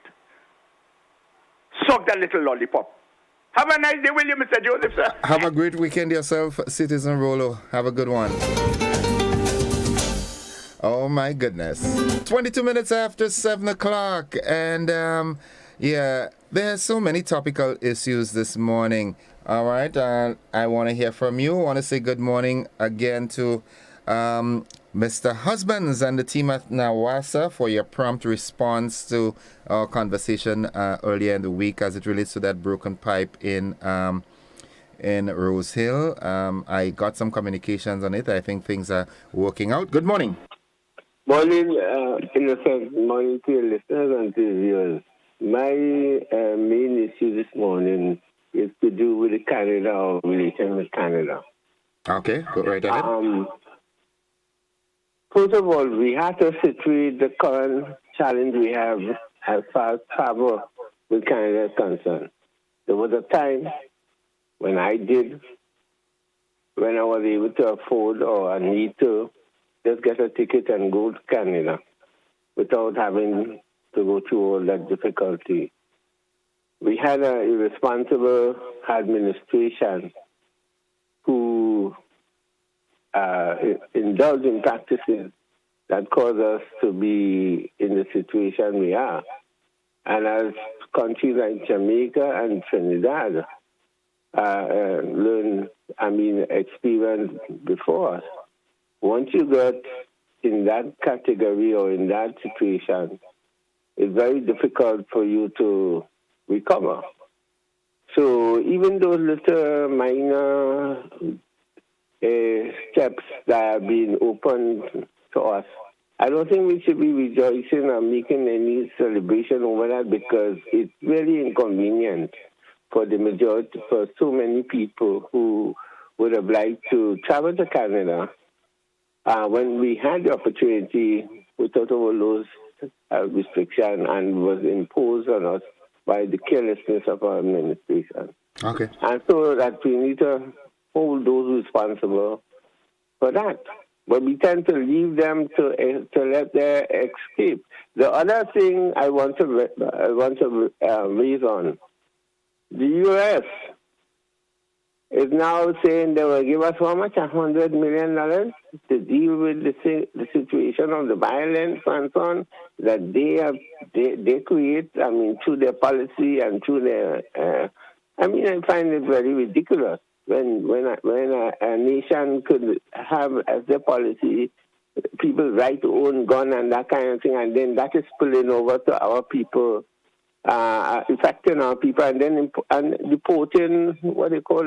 talk that little lollipop. Have a nice day, will you, Mr. Joseph, sir? Have a great weekend yourself, Citizen Rolo. Have a good one. Oh, my goodness. 22 minutes after 7 o'clock. And, yeah, there's so many topical issues this morning. All right. I want to hear from you. I want to say good morning again to Mr. Husbands and the team at Nawasa for your prompt response to our conversation earlier in the week as it relates to that broken pipe in Rose Hill. I got some communications on it. I think things are working out. Good morning. Morning, Innocent. Morning to your listeners and to your viewers. My main issue this morning is to do with the Canada or relation with Canada. Okay, go right ahead. First of all, we have to situate the current challenge we have as far as travel with Canada is concerned. There was a time when I was able to afford or I need to just get a ticket and go to Canada without having to go through all that difficulty. We had an irresponsible administration who indulged in practices that caused us to be in the situation we are. And as countries like Jamaica and Trinidad experienced before us, once you get in that category or in that situation, it's very difficult for you to recover. So even those little minor steps that have been opened to us, I don't think we should be rejoicing or making any celebration over that because it's really inconvenient for the majority, for so many people who would have liked to travel to Canada. When we had the opportunity without all those restrictions and was imposed on us by the carelessness of our administration. Okay. And so that we need to hold those responsible for that. But we tend to leave them to let them escape. The other thing I want to raise on, the U.S. is now saying they will give us how much? $100 million to deal with the situation of the violence and so on that they create. I mean, through their policy and through their. I find it very ridiculous when a nation could have as their policy people's right to own gun and that kind of thing, and then that is spilling over to our people. Affecting our people and then deporting what they call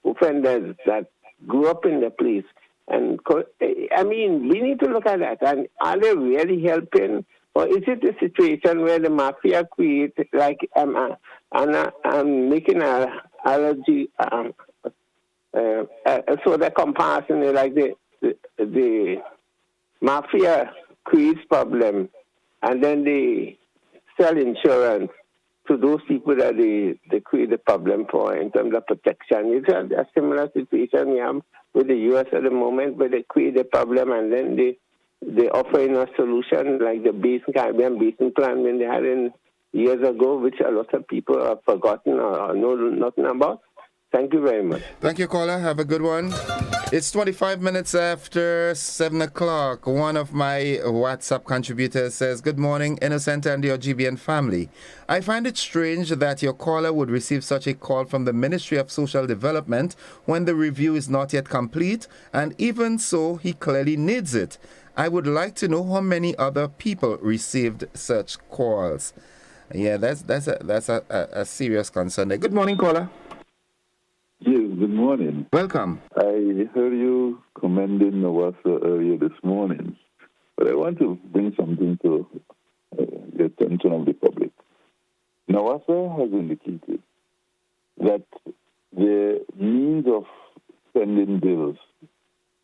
offenders that grew up in the place. And we need to look at that. And are they really helping, or is it a situation where the mafia create like I'm making an allergy, so the comparison like the mafia creates problem, and then they sell insurance to those people that they create a problem for in terms of protection. It's a similar situation we have with the U.S. at the moment, where they create a problem and then they offer in a solution like the Caribbean Basin Plan when they had in years ago, which a lot of people have forgotten or know nothing about. Thank you very much. Thank you, caller. Have a good one. It's 25 minutes after 7 o'clock. One of my WhatsApp contributors says, "Good morning, Innocent and your GBN family. I find it strange that your caller would receive such a call from the Ministry of Social Development when the review is not yet complete, and even so, he clearly needs it. I would like to know how many other people received such calls." Yeah, that's a serious concern. Good morning, caller. Yes, good morning. Welcome. I heard you commending Nawasa earlier this morning, but I want to bring something to the attention of the public. Nawasa has indicated that the means of sending bills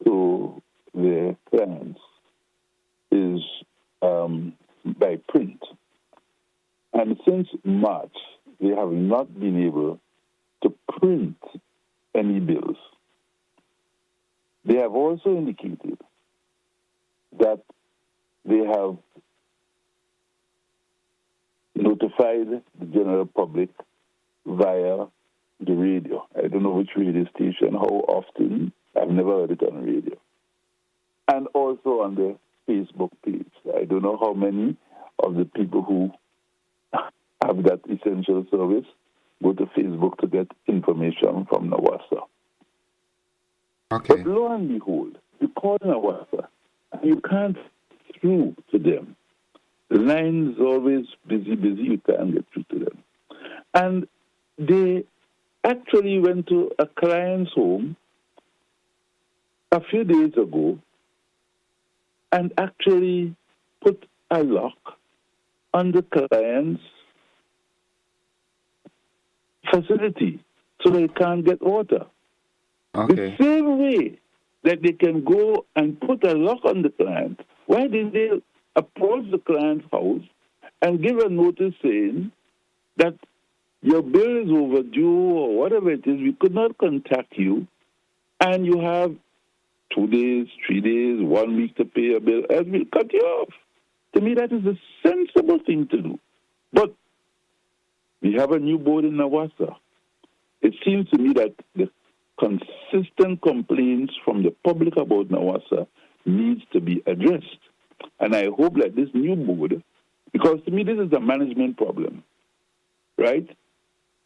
to their clients is by print. And since March, they have not been able to print any bills. They have also indicated that they have notified the general public via the radio. I don't know which radio station, how often. I've never heard it on radio. And also on the Facebook page. I don't know how many of the people who have that essential service go to Facebook to get information from NAWASA. Okay. But lo and behold, you call NAWASA and you can't get through to them. The line is always busy, you can't get through to them. And they actually went to a client's home a few days ago and actually put a lock on the client's facility so they can't get water. Okay. The same way that they can go and put a lock on the client, why didn't they approach the client's house and give a notice saying that your bill is overdue or whatever it is, we could not contact you, and you have 2 days, 3 days, 1 week to pay your bill, else we'll cut you off. To me, that is a sensible thing to do. But we have a new board in NAWASA. It seems to me that the consistent complaints from the public about NAWASA needs to be addressed. And I hope that this new board, because to me this is a management problem, right?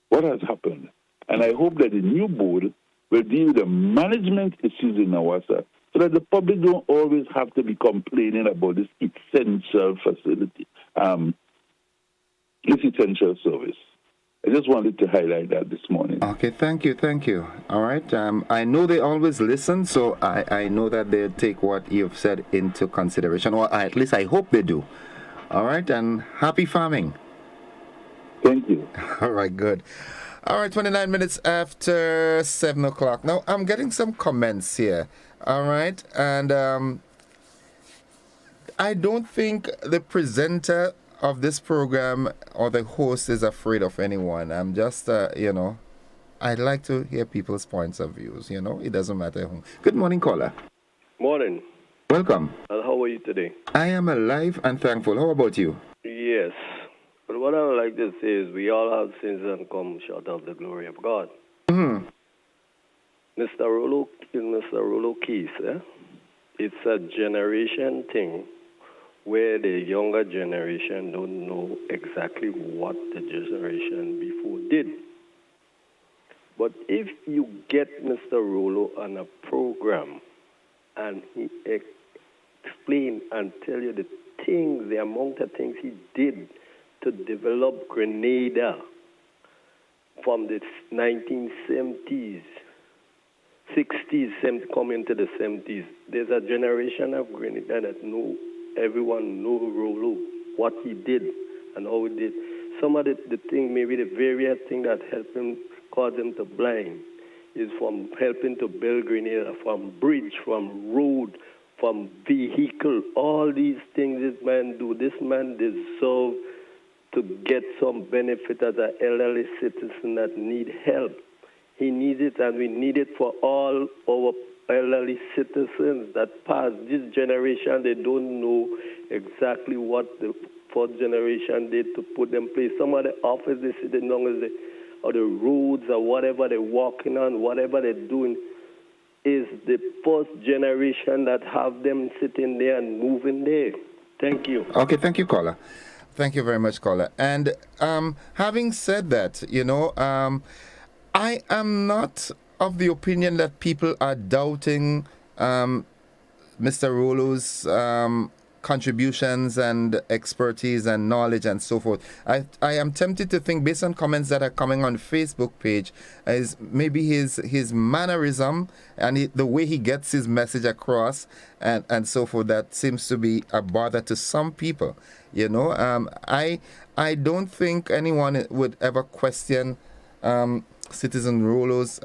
What has happened? And I hope that the new board will deal with the management issues in NAWASA so that the public don't always have to be complaining about this essential facility, this essential service. I just wanted to highlight that this morning. Okay, thank you. All right. I know they always listen, so I know that they'll take what you've said into consideration, or at least I hope they do. All right, and happy farming. Thank you. All right, good. All right, 29 minutes after 7 o'clock. Now, I'm getting some comments here. All right, and I don't think the presenter of this program or the host is afraid of anyone. I'm just, I'd like to hear people's points of views, It doesn't matter who. Good morning, caller. Morning. Welcome. And how are you today? I am alive and thankful. How about you? Yes. But what I would like to say is we all have sins and come short of the glory of God. Mm-hmm. Mr. Rolo Keys, it's a generation thing where the younger generation don't know exactly what the generation before did. But if you get Mr. Rolo on a program and he explain and tell you the amount of things he did to develop Grenada from the 1970s, 60s, coming to the 70s, there's a generation of Grenada that everyone know Rolo, what he did and how he did. Some of the thing, maybe the various thing that helped him, caused him to blind, is from helping to build Grenada, from bridge, from road, from vehicle, all these things this man do. This man deserves to get some benefit as an elderly citizen that need help. He needs it, and we need it for all our elderly citizens that pass this generation. They don't know exactly what the fourth generation did to put them in place. Some of the offices they sitting on or the roads or whatever they're walking on, whatever they're doing, is the first generation that have them sitting there and moving there. Thank you. Okay, thank you, caller. Thank you very much, caller. And having said that, I am not of the opinion that people are doubting Mr. Rolo's contributions and expertise and knowledge and so forth. I am tempted to think, based on comments that are coming on the Facebook page, is maybe his mannerism and the way he gets his message across and so forth, that seems to be a bother to some people. I don't think anyone would ever question Citizen Rolo's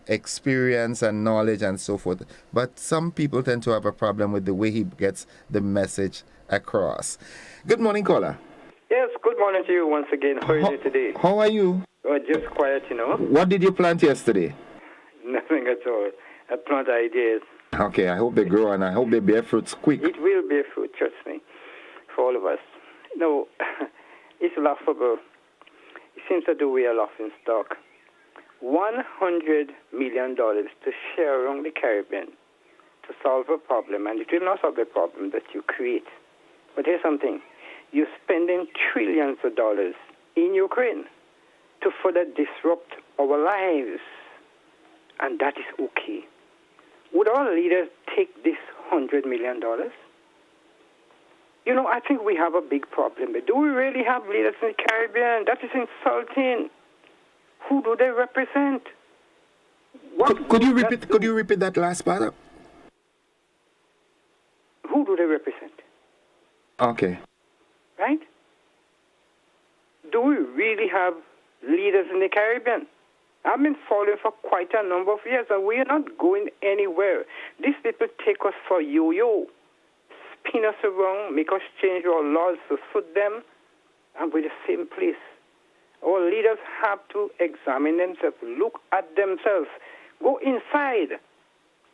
experience and knowledge and so forth, but some people tend to have a problem with the way he gets the message across. Good morning, caller. Yes, good morning to you once again. How are you today? How are you? Oh, just quiet, What did you plant yesterday? Nothing at all. I plant ideas. Okay, I hope they grow and I hope they bear fruits quick. It will bear fruit, trust me, for all of us. No, It's laughable. It seems that we are laughing stock. $100 million to share around the Caribbean to solve a problem, and it will not solve the problem that you create. But here's something. You're spending trillions of dollars in Ukraine to further disrupt our lives, and that is okay. Would our leaders take this $100 million? You know, I think we have a big problem. Do we really have leaders in the Caribbean? That is insulting. Who do they represent? Could you repeat that last part? Who do they represent? Okay. Right? Do we really have leaders in the Caribbean? I've been following for quite a number of years, and we are not going anywhere. These people take us for yo-yo, spin us around, make us change our laws to suit them, and we're the same place. Our leaders have to examine themselves, look at themselves, go inside,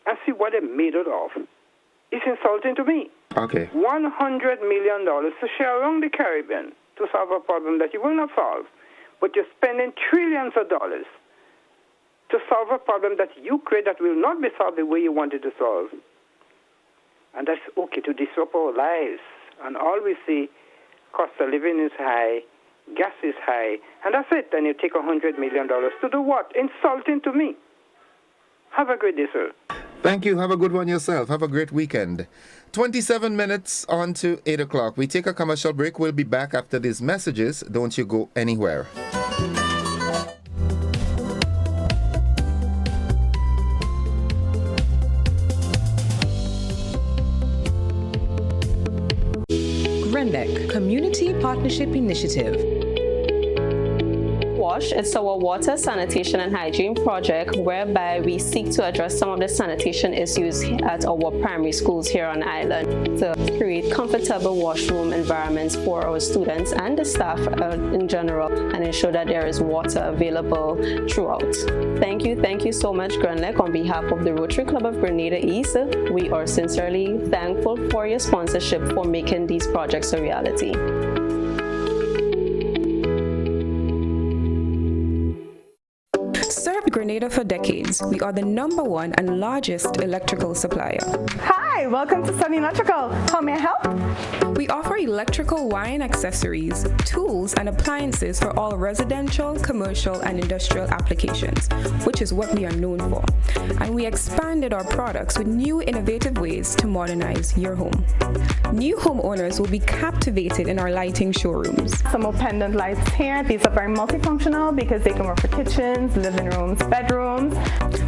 and see what they're made out of. It's insulting to me. Okay. $100 million to share around the Caribbean to solve a problem that you will not solve, but you're spending trillions of dollars to solve a problem that you create that will not be solved the way you want it to solve. And that's okay to disrupt our lives. And all we see, cost of living is high, gas is high, and that's it. And you take $100 million to do what? Insulting to me. Have a great day, sir. Thank you. Have a good one yourself. Have a great weekend. 27 minutes on to 8 o'clock. We take a commercial break. We'll be back after these messages. Don't you go anywhere. GRENDEC Community Partnership Initiative. WASH, it's our water, sanitation and hygiene project whereby we seek to address some of the sanitation issues at our primary schools here on island to create comfortable washroom environments for our students and the staff in general and ensure that there is water available throughout. Thank you so much, GRENDEC. On behalf of the Rotary Club of Grenada East, we are sincerely thankful for your sponsorship for making these projects a reality. Served Grenada for decades, we are the #1 and largest electrical supplier. Hi, welcome to Sun Electrical. How may I help? We offer electrical wire and accessories, tools, and appliances for all residential, commercial, and industrial applications, which is what we are known for. And we expanded our products with new innovative ways to modernize your home. New homeowners will be captivated in our lighting showrooms. Some more pendant lights here. These are very multifunctional because they can work for kitchens, living rooms, bedrooms.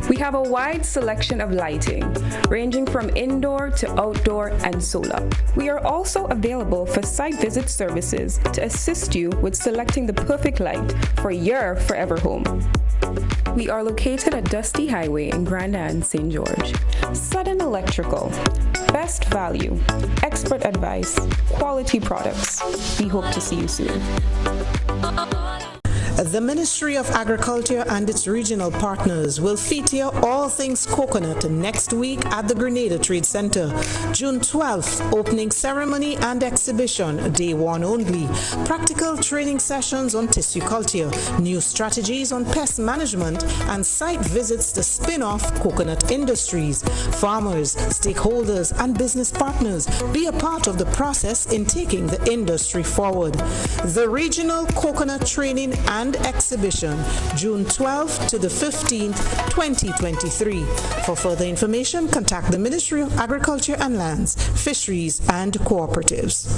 We have a wide selection of lighting, ranging from indoor to outdoor and solar. We are also available for site visit services to assist you with selecting the perfect light for your forever home. We are located at Dusty Highway in Grenada, St. George. Sudden Electrical. Best value, expert advice, quality products. We hope to see you soon. The Ministry of Agriculture and its regional partners will feature all things coconut next week at the Grenada Trade Center. June 12th, opening ceremony and exhibition, day 1 only. Practical training sessions on tissue culture, new strategies on pest management, and site visits to spin-off coconut industries. Farmers, stakeholders, and business partners, be a part of the process in taking the industry forward. The Regional Coconut Training and Exhibition, June 12th to the 15th, 2023. For further information, contact the Ministry of Agriculture and Lands, Fisheries and Cooperatives.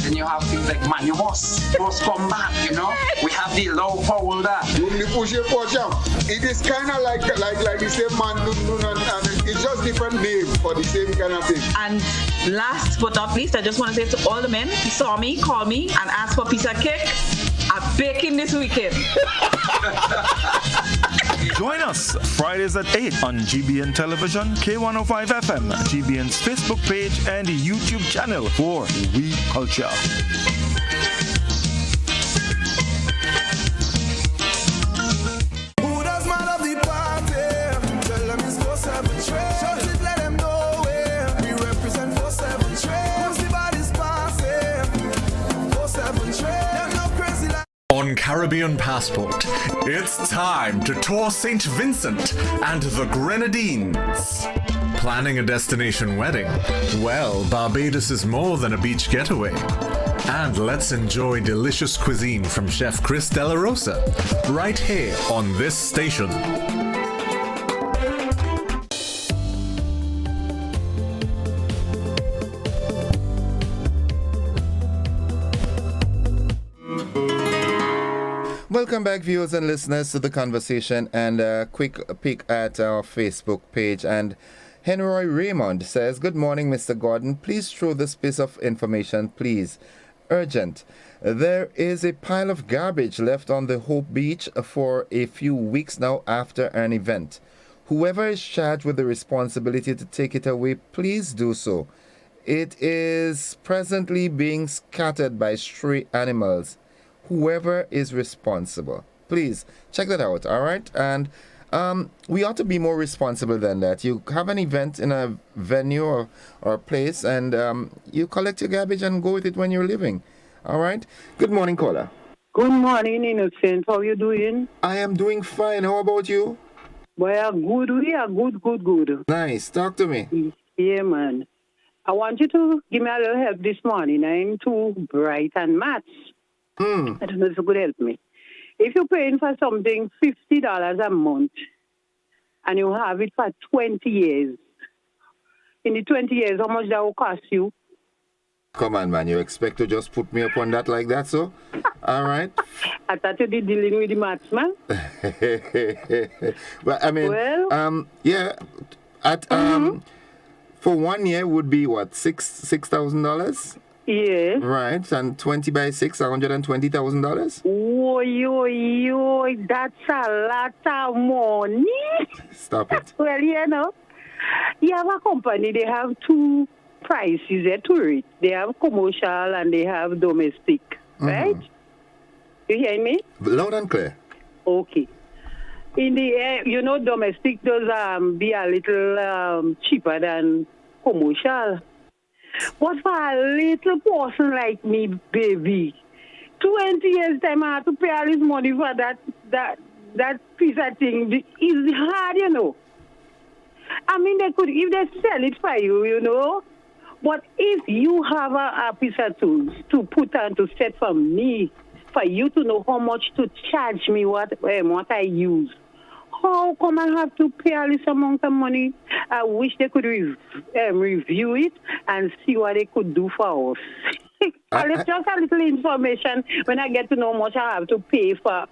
Then you have things like man, you must come back, you know. We have the low power that. It is kind of like the same man, and it's just different name for the same kind of thing. And last but not least, I just want to say to all the men who saw me, call me, and ask for a piece of cake, I'm baking this weekend. Join us Fridays at 8 on GBN Television, K105 FM, GBN's Facebook page, and YouTube channel for We Culture. On Caribbean Passport, it's time to tour St. Vincent and the Grenadines. Planning a destination wedding? Well, Barbados is more than a beach getaway. And let's enjoy delicious cuisine from Chef Chris De La Rosa, right here on this station. Welcome back, viewers and listeners, to the conversation, and a quick peek at our Facebook page. And Henry Raymond says, "Good morning, Mr. Gordon. Please throw this piece of information, please. Urgent. There is a pile of garbage left on the Hope Beach for a few weeks now after an event. Whoever is charged with the responsibility to take it away, please do so. It is presently being scattered by stray animals. Whoever is responsible, please check that out." All right. And we ought to be more responsible than that. You have an event in a venue or place, and you collect your garbage and go with it when you're leaving. All right. Good morning, caller. Good morning, Innocent. How you doing? I am doing fine. How about you? Well, good. We are good. Nice. Talk to me. Yeah, man. I want you to give me a little help this morning. I'm too bright and maths. I don't know if you could help me. If you're paying for something $50 a month and you have it for 20 years, in the 20 years, how much that will cost you? Come on, man. You expect to just put me up on that like that, so? All right. I thought you did dealing with the maths, man. Well, I mean, yeah. At for 1 year would be what, $6,000? Yeah. Right, and 20 by 6, $120,000. Oi, that's a lot of money. Stop it. Well, you know, you have a company, they have two prices there to it. They have commercial and they have domestic, right? You hear me? Loud and clear. Okay. In the air, you know, domestic does be a little cheaper than commercial. But for a little person like me, baby, 20 years time I have to pay all this money for that piece of thing. It's hard, you know. I mean, they could, if they sell it for you, you know. But if you have a piece of tools to put on to set for me, for you to know how much to charge me what I use, how come I have to pay all this amount of money? I wish they could review it and see what they could do for us. It's just a little information when I get to know how much I have to pay for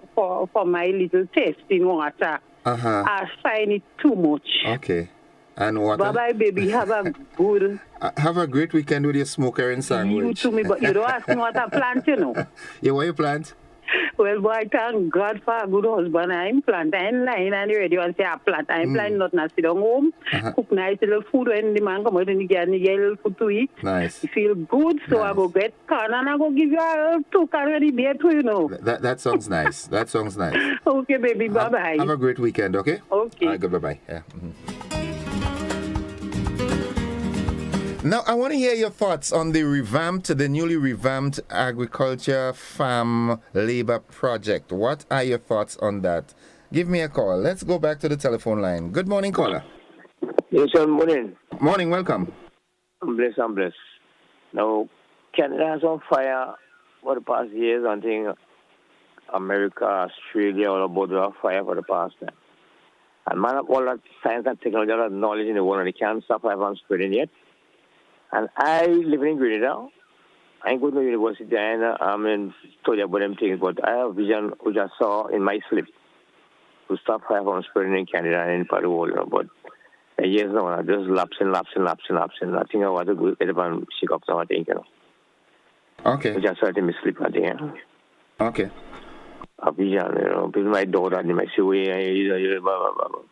my little testing water. I find it too much. Okay. And what? Bye-bye, baby. Have a good... Have a great weekend with your smoker and sandwich. You too, me, but you don't ask me what I plant, you know. Yeah, what you plant? Well, boy, thank God for a good husband. I'm plant. I'm lying on the radio and say I plant. I'm plant nothing. I sit down home, cook nice little food when the man come out and he get a little food to eat. Nice. You feel good, so I go get corn and I go give you a 2 corn ready beer too, you know. That sounds nice. That sounds nice. Okay, baby. Bye-bye. Have a great weekend, okay? Okay. All right, good. Bye-bye. Yeah. Now, I want to hear your thoughts on the newly revamped agriculture farm labor project. What are your thoughts on that? Give me a call. Let's go back to the telephone line. Good morning, caller. Yes, good morning. Morning, welcome. I'm blessed. Now, Canada is on fire for the past years. I think America, Australia, all about on fire for the past time. And man, all that science and technology, all that knowledge in the world, and they can't stop fire from spreading yet. And I live in Grenada. I ain't going to university and I'm in study about them things, but I have a vision which I saw in my sleep to stop fire from spreading in Canada and in part of the world, you know. But years now, I just lapsing. I think I want to go get up and shake up some, I think, you know. Okay. Which I saw in my sleep, I think, yeah. Okay. A vision, you know. Because my daughter, and my say, blah, blah, blah, blah.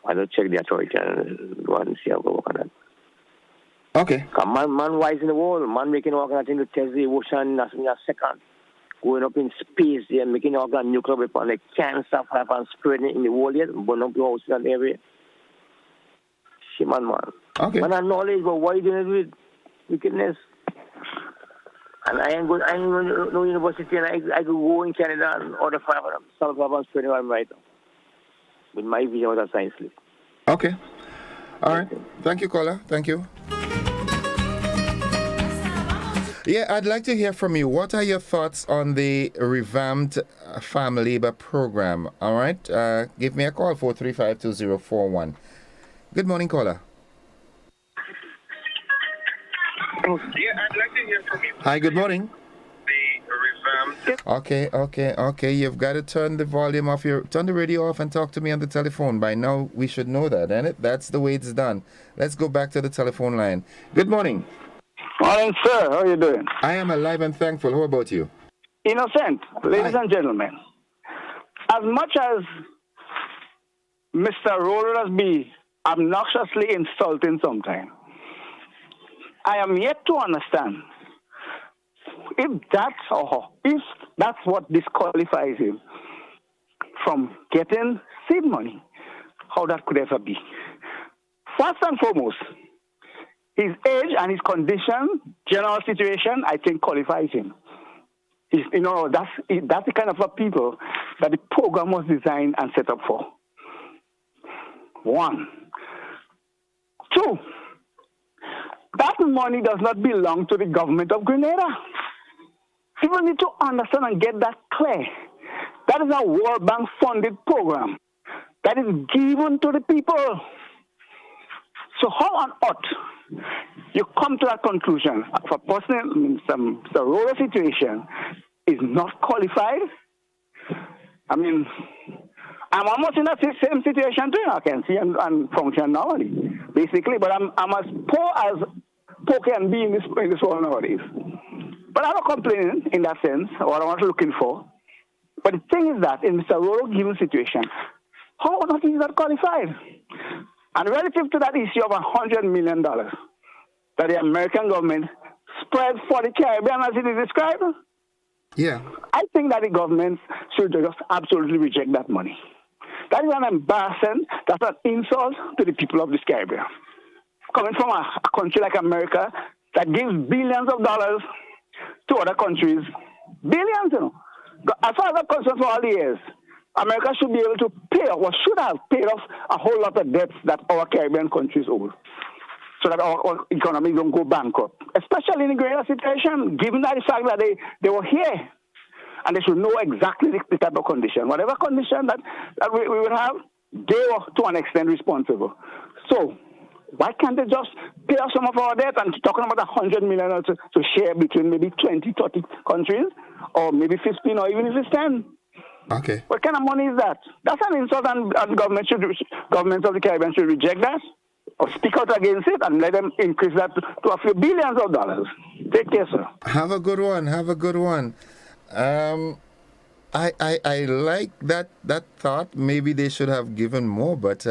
I don't check the authority and go and see how to work on that. Okay. Man wise in the world, man making all kind of things to test the ocean in a second. Going up in space there, making all kind of nuclear weapons, like cancer, fire and spreading in the world yet, burn up your house in that area. Shit, man. Okay. Man, I knowledge, but what are you doing with wickedness? And I ain't going to no university, and I could go in Canada and order some problems for anyone right now. With my vision with a science slip. Okay. All right. Thank you, caller. Thank you. Yeah, I'd like to hear from you. What are your thoughts on the revamped Farm Labor Program? All right. Give me a call, 435-2041. Good morning, caller. Yeah, I'd like to hear from you. Hi, good morning. Okay. You've got to turn the volume off turn the radio off and talk to me on the telephone. By now, we should know that, ain't it? That's the way it's done. Let's go back to the telephone line. Good morning. Morning, sir. How are you doing? I am alive and thankful. How about you? Innocent, ladies and gentlemen. As much as Mr. Rollers be obnoxiously insulting sometimes, I am yet to understand if that's what disqualifies him from getting seed money, how that could ever be. First and foremost, his age and his condition, general situation, I think qualifies him. That's the kind of a people that the program was designed and set up for. 1. 2, that money does not belong to the government of Grenada. People need to understand and get that clear. That is a World Bank funded program that is given to the people. So how on earth you come to that conclusion of a person in the rural situation is not qualified? I mean, I'm almost in that same situation too. I can see and function normally, basically, but I'm as poor can be in this world nowadays. But I'm not complaining in that sense, what I'm not looking for. But the thing is that in Mr. Rural given situation, how on earth is that qualified? And relative to that issue of $100 million that the American government spread for the Caribbean as it is described, yeah, I think that the government should just absolutely reject that money. That is an embarrassment, that's an insult to the people of this Caribbean. Coming from a country like America that gives billions of dollars to other countries, billions, As far as I'm concerned, for all the years, America should be able to pay off, or should have paid off a whole lot of debts that our Caribbean countries owe, so that our economy don't go bankrupt. Especially in the Grenada situation, given that the fact that they were here, and they should know exactly the type of condition. Whatever condition that we would have, they were to an extent responsible. So why can't they just pay off some of our debt? And talking about $100 million to share between maybe 20, 30 countries, or maybe 15, or even if it's 10. Okay. What kind of money is that? That's an insult, and governments of the Caribbean should reject that, or speak out against it, and let them increase that to a few billions of dollars. Take care, sir. Have a good one. I like that thought. Maybe they should have given more, but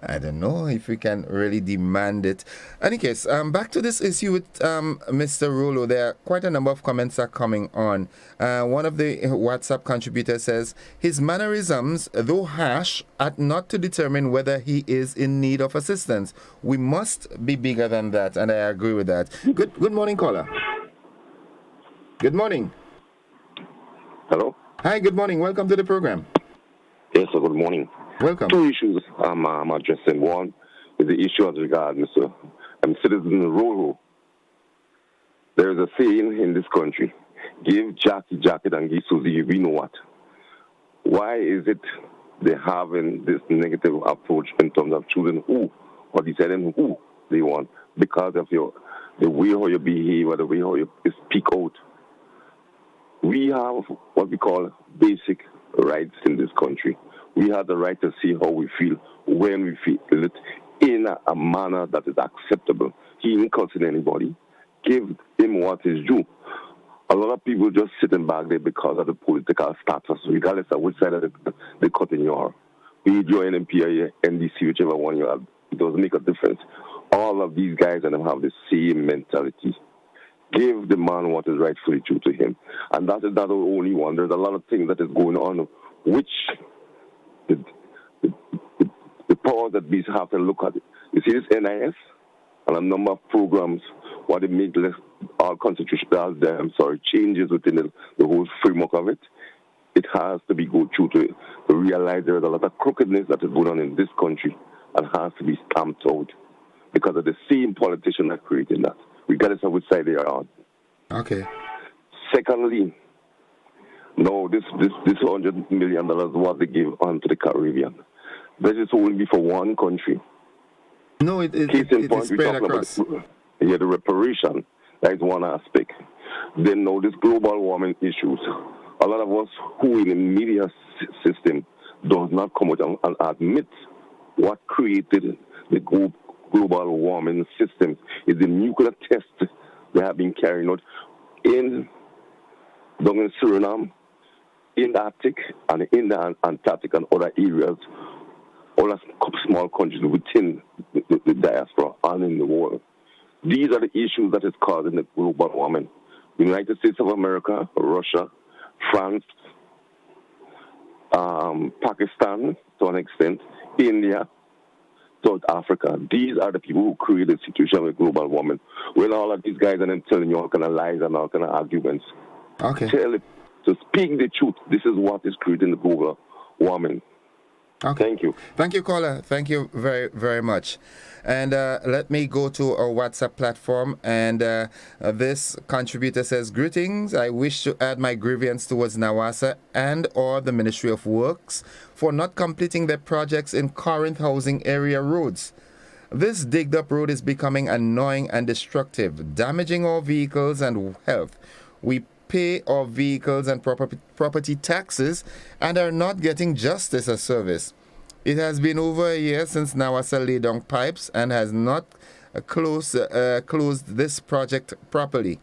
I don't know if we can really demand it. In any case, back to this issue with Mr. Rolo. There are quite a number of comments are coming on. One of the WhatsApp contributors says, his mannerisms, though harsh, are not to determine whether he is in need of assistance. We must be bigger than that, and I agree with that. Good morning, caller. Good morning. Hello. Hi, good morning. Welcome to the program. Yes, sir, good morning. Welcome. Two issues I'm addressing. One is the issue as regards Mr. Citizen Rolo. There is a saying in this country, give Jackie jacket and give Susie we know what. Why is it they having this negative approach in terms of choosing who or deciding who they want? Because of the way how you behave or the way how you speak out. We have what we call basic rights in this country. We have the right to see how we feel, when we feel it, in a manner that is acceptable. He ain't cursing anybody. Give him what is due. A lot of people just sitting back there because of the political status, regardless of which side of they cut in your, be it your NMP or your NDC, whichever one you have, it doesn't make a difference. All of these guys and them have the same mentality. Give the man what is rightfully due to him. And that is not the only one. There's a lot of things that is going on, which the powers that be have to look at it. You see this NIS and a number of programs what they make all constitutional changes within the whole framework of it. It has to be go through to realize there is a lot of crookedness that is going on in this country and has to be stamped out because of the same politician that created that, regardless of which side they are on. Okay. Secondly, no, this $100 million what they give onto the Caribbean. This is only for one country. No, it is spread across. The reparation, that is one aspect. Then now this global warming issues. A lot of us who in the media system does not come out and admit what created the global warming system is the nuclear tests that have been carried out down in Suriname, in the Arctic, and in the Antarctic and other areas, all the small countries within the diaspora and in the world. These are the issues that is causing the global warming. The United States of America, Russia, France, Pakistan to an extent, India, South Africa. These are the people who create the situation with global warming. When all of these guys are telling you all kind of lies and all kind of arguments. Okay. Tell it, to speak the truth. This is what is creating the global warming. Okay. Thank you. Thank you, caller. Thank you very, very much. And let me go to our WhatsApp platform. And this contributor says, greetings. I wish to add my grievance towards NAWASA and or the Ministry of Works for not completing their projects in Corinth housing area roads. This digged up road is becoming annoying and destructive, damaging our vehicles and health. We pay our vehicles and property taxes and are not getting justice as service. It has been over a year since NAWASA laid down pipes and has not closed this project properly.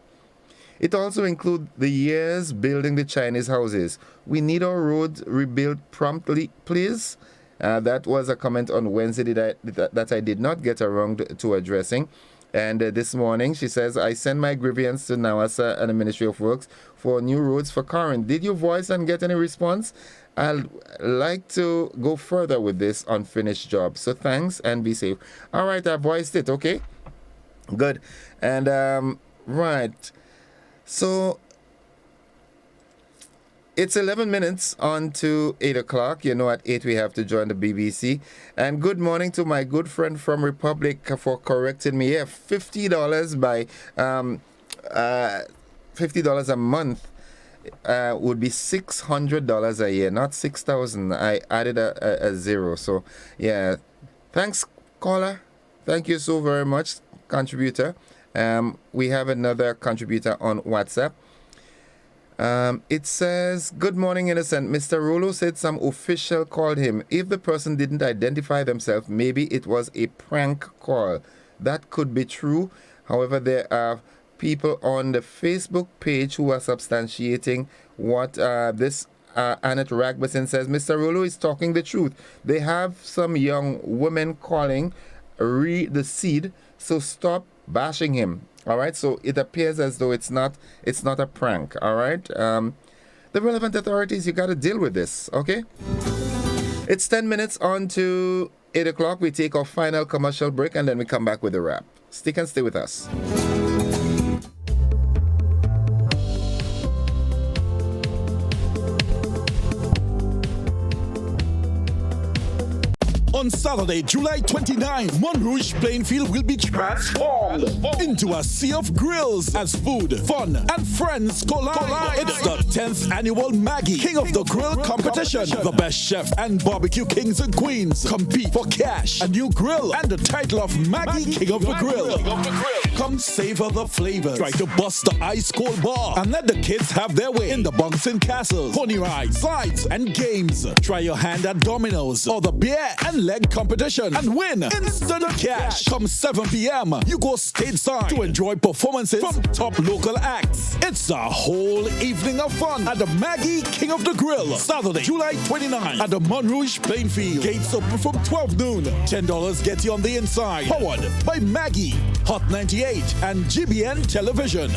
It also includes the years building the Chinese houses. We need our roads rebuilt promptly, please. That was a comment on Wednesday that I did not get around to addressing. And this morning, she says, I send my grievance to NAWASA and the Ministry of Works for new roads for Corinth. Did you voice and get any response? I'd like to go further with this unfinished job. So thanks and be safe. All right, I voiced it, okay? Good. And, right. So it's 11 minutes on to 8 o'clock. You know, at 8 we have to join the BBC. And good morning to my good friend from Republic for correcting me. Yeah, $50 by $50 a month would be $600 a year, not $6,000. I added a zero. So, yeah. Thanks, caller. Thank you so very much, contributor. We have another contributor on WhatsApp. It says, good morning, Innocent. Mr. Rolo said some official called him. If the person didn't identify themselves, maybe it was a prank call. That could be true. However, there are people on the Facebook page who are substantiating what this Annette Ragberson says. Mr. Rolo is talking the truth. They have some young women calling the seed, so stop bashing him. All right, so it appears as though it's not a prank. All right, the relevant authorities, you got to deal with this. Okay, it's 10 minutes on to 8 o'clock. We take our final commercial break and then we come back with a wrap. Stick and stay with us. On Saturday, July 29th, Montrouge Plainfield will be transformed into a sea of grills as food, fun, and friends collide. It's the 10th annual Maggie King of the Grill competition. The best chef and barbecue kings and queens compete for cash, a new grill, and the title of Maggie King of the Grill. Come savor the flavors. Try to bust the ice cold bar and let the kids have their way in the bouncing castles, pony rides, slides, and games. Try your hand at dominoes or the beer and leg competition and win instant cash. Come 7 p.m. you go stateside to enjoy performances from top local acts. It's a whole evening of fun at the Maggie King of the Grill. Saturday, July 29 at the Montrouge Plainfield. Gates open from 12 noon. $10 get you on the inside. Powered by Maggie, Hot 98, and GBN Television.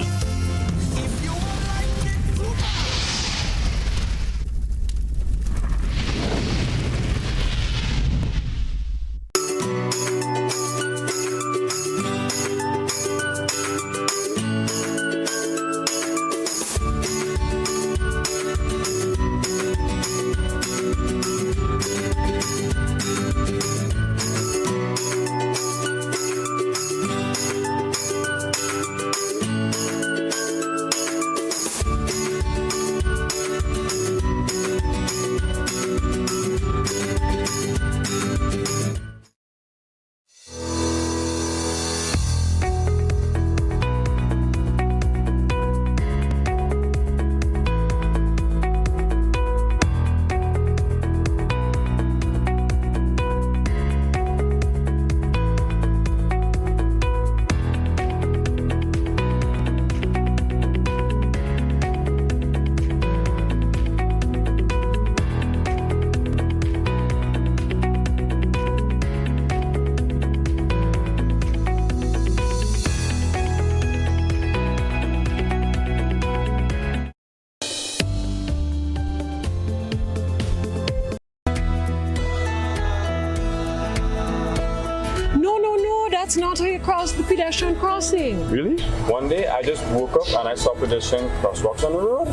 the pedestrian crossing. Really? One day I just woke up and I saw pedestrian crosswalks on the road.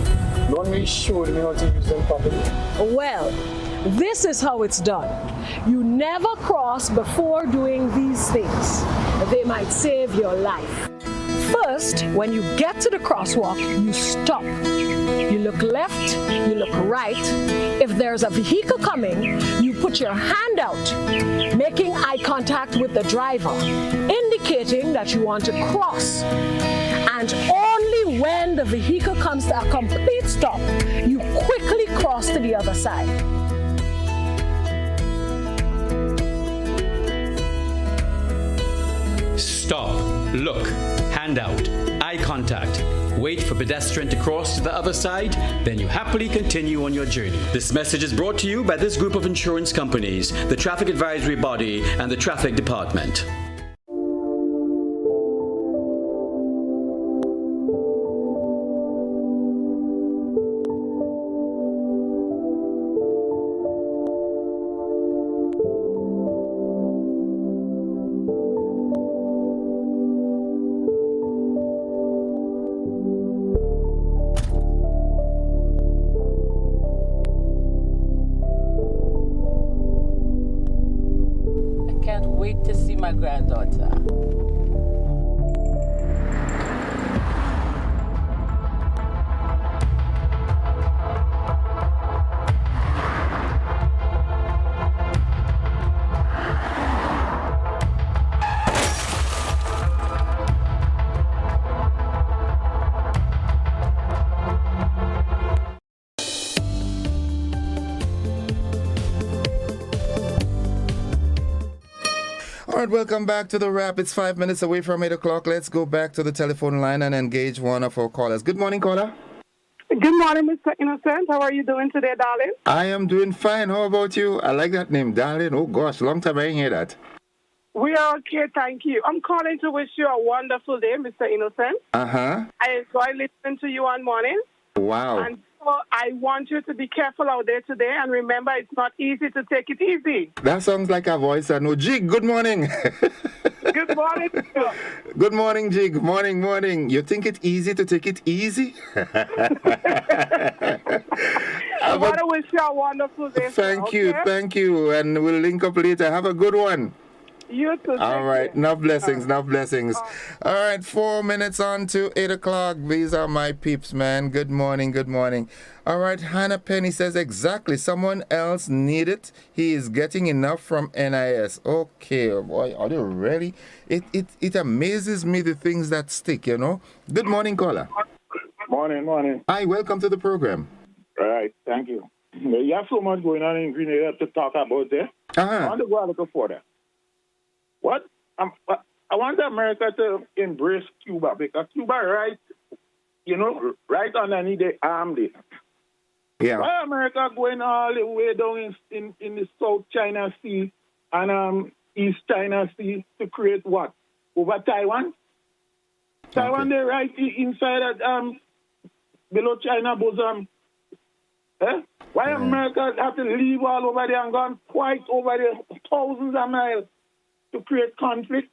No one really showed me how to use them properly. Well, this is how it's done. You never cross before doing these things. They might save your life. First, when you get to the crosswalk, you stop. You look left, you look right. If there's a vehicle coming, you put your hand out, making eye contact with the driver, indicating that you want to cross. And only when the vehicle comes to a complete stop, you quickly cross to the other side. Stop, look, hand out, eye contact. Wait for pedestrian to cross to the other side, then you happily continue on your journey. This message is brought to you by this group of insurance companies, the Traffic Advisory Body, and the Traffic Department. Wait to see my granddaughter. All right, welcome back to the wrap. It's 5 minutes away from 8 o'clock. Let's go back to the telephone line and engage one of our callers. Good morning, caller. Good morning, Mr. Innocent. How are you doing today, darling? I am doing fine. How about you? I like that name, darling. Oh, gosh, long time I didn't hear that. We are okay, thank you. I'm calling to wish you a wonderful day, Mr. Innocent. Uh-huh. I enjoy listening to you on morning. Wow. And so I want you to be careful out there today, and remember, it's not easy to take it easy. That sounds like a voice I know. Jig, good morning. Good morning. Good morning, Jig. Morning. You think it's easy to take it easy? I want to wish you a wonderful day. Thank you. And we'll link up later. Have a good one. You too. All right. Enough blessings. All right. 4 minutes on to 8 o'clock. These are my peeps, man. Good morning. All right. Hannah Penny says exactly. Someone else need it. He is getting enough from NIS. Okay. Boy, are they really? It amazes me the things that stick, you know. Good morning, caller. Morning. Hi. Welcome to the program. All right. Thank you. You have so much going on in Grenada to talk about there. I want to go a little further. What? I want America to embrace Cuba because Cuba right underneath the arm there. Yeah. Why America going all the way down in the South China Sea and East China Sea to create what? Over Taiwan? Okay. Taiwan, they're right inside that below China bosom. Why America have to leave all over there and gone quite over there thousands of miles to create conflict?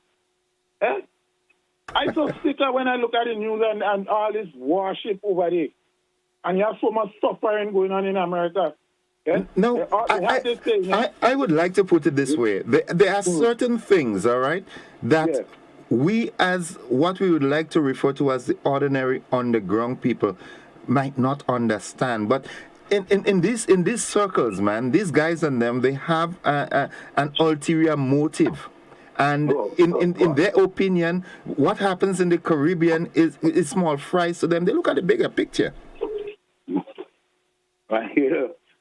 I'm so sick of when I look at the news and all this warship over there. And you have so much suffering going on in America. No, I would like to put it this way. There are certain things, all right, that we as what we would like to refer to as the ordinary underground people might not understand. But in these circles, man, these guys and them, they have an ulterior motive. And in their opinion, what happens in the Caribbean is small fries to them. They look at the bigger picture.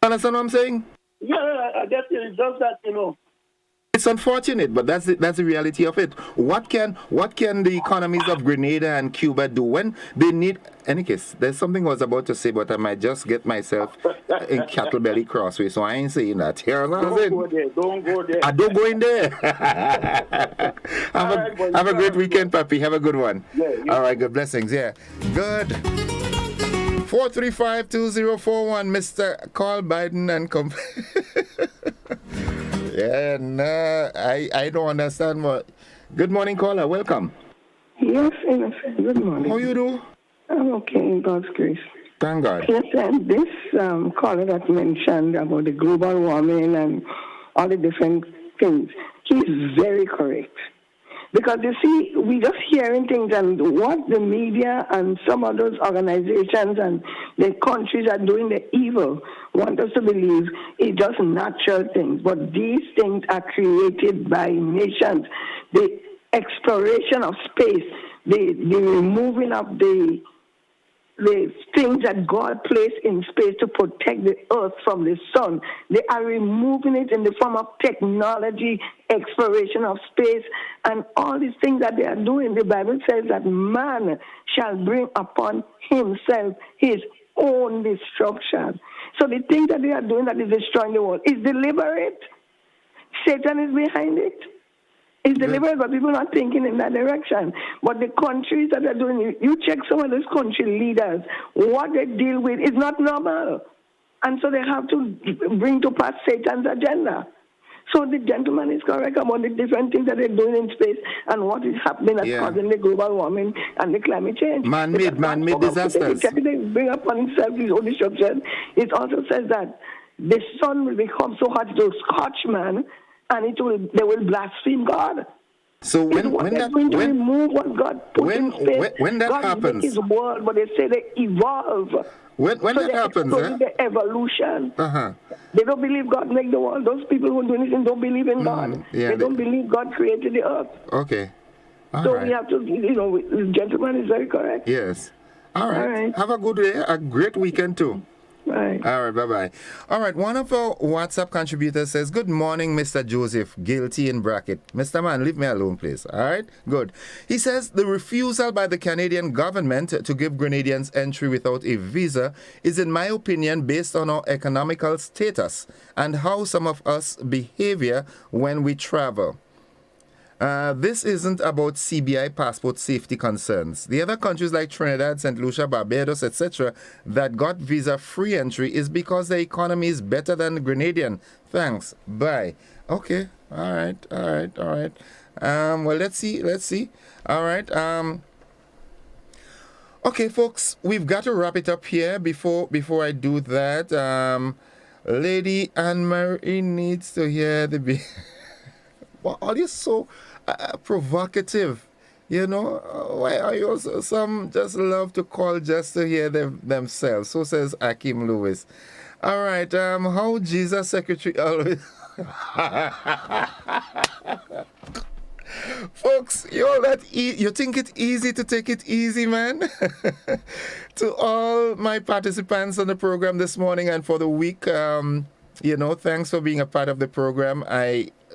Understand what I'm saying? Yeah, I guess it's just that, It's unfortunate, but that's the reality of it. What can the economies of Grenada and Cuba do when they need? Any case, there's something I was about to say, but I might just get myself in cattle belly crossway, so I ain't saying that. Here, Don't go there. I don't go in there. Have a great weekend, Papi. Have a good one. Yeah. All right, good blessings. Yeah, good. 435-2041, Mr. Call Biden and Yeah, no, I don't understand what Good morning, caller. Welcome. Yes, innocent. Good morning. How you do? I'm okay in God's grace. Thank God. Listen, this caller that mentioned about the global warming and all the different things, he's very correct. Because you see, we just hearing things, and what the media and some of those organizations and the countries are doing, the evil, want us to believe it's just natural things. But these things are created by nations. The exploration of space, the removing of the things that God placed in space to protect the earth from the sun. They are removing it in the form of technology, exploration of space, and all these things that they are doing. The Bible says that man shall bring upon himself his own destruction. So the thing that they are doing that is destroying the world is deliberate. Satan is behind it. It's deliberate, but people are not thinking in that direction. But the countries that are doing it, you check some of those country leaders, what they deal with is not normal. And so they have to bring to pass Satan's agenda. So the gentleman is correct about the different things that they're doing in space and what is happening that's causing the global warming and the climate change. Man-made disasters. They bring upon himself his own destruction. It also says that the sun will become so hot to scorch man, and they will blaspheme God. So when they're going to remove what God put in space, when that God happens, His word, but they say they evolve. When that happens, the evolution. They don't believe God made the world. Those people who do anything don't believe in God. They don't believe God created the earth. Okay. We have to, the gentleman is very correct. Yes. All right. Have a good day. A great weekend too. Right. All right, bye-bye. All right, one of our WhatsApp contributors says, good morning, Mr. Joseph, guilty in bracket. Mr. Man, leave me alone, please. All right, good. He says, the refusal by the Canadian government to give Grenadians entry without a visa is, in my opinion, based on our economical status and how some of us behavior when we travel. This isn't about CBI passport safety concerns. The other countries like Trinidad, St. Lucia, Barbados, etc. that got visa-free entry is because their economy is better than the Grenadian. Thanks. Bye. Okay. All right. Well, let's see. All right. Okay, folks, we've got to wrap it up here before I do that. Lady Anne-Marie needs to hear the... Well, are you so provocative? You know, why are you also, some just love to call just to hear themselves. So says Akim Lewis. All right, how Jesus secretary always... Folks, you think it easy to take it easy, man? To all my participants on the program this morning and for the week, thanks for being a part of the program.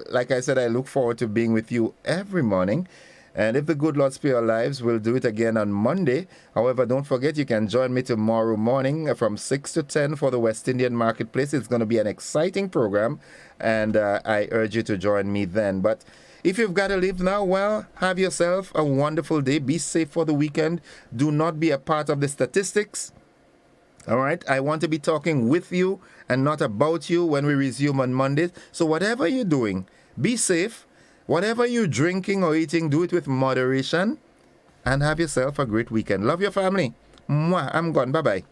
Like I said, I look forward to being with you every morning. And if the good Lord spare our lives, we'll do it again on Monday. However, don't forget, you can join me tomorrow morning from 6 to 10 for the West Indian Marketplace. It's going to be an exciting program, and I urge you to join me then. But if you've got to leave now, well, have yourself a wonderful day. Be safe for the weekend. Do not be a part of the statistics. All right, I want to be talking with you and not about you when we resume on Mondays. So whatever you're doing, be safe. Whatever you're drinking or eating, do it with moderation. And have yourself a great weekend. Love your family. Mwah. I'm gone. Bye-bye.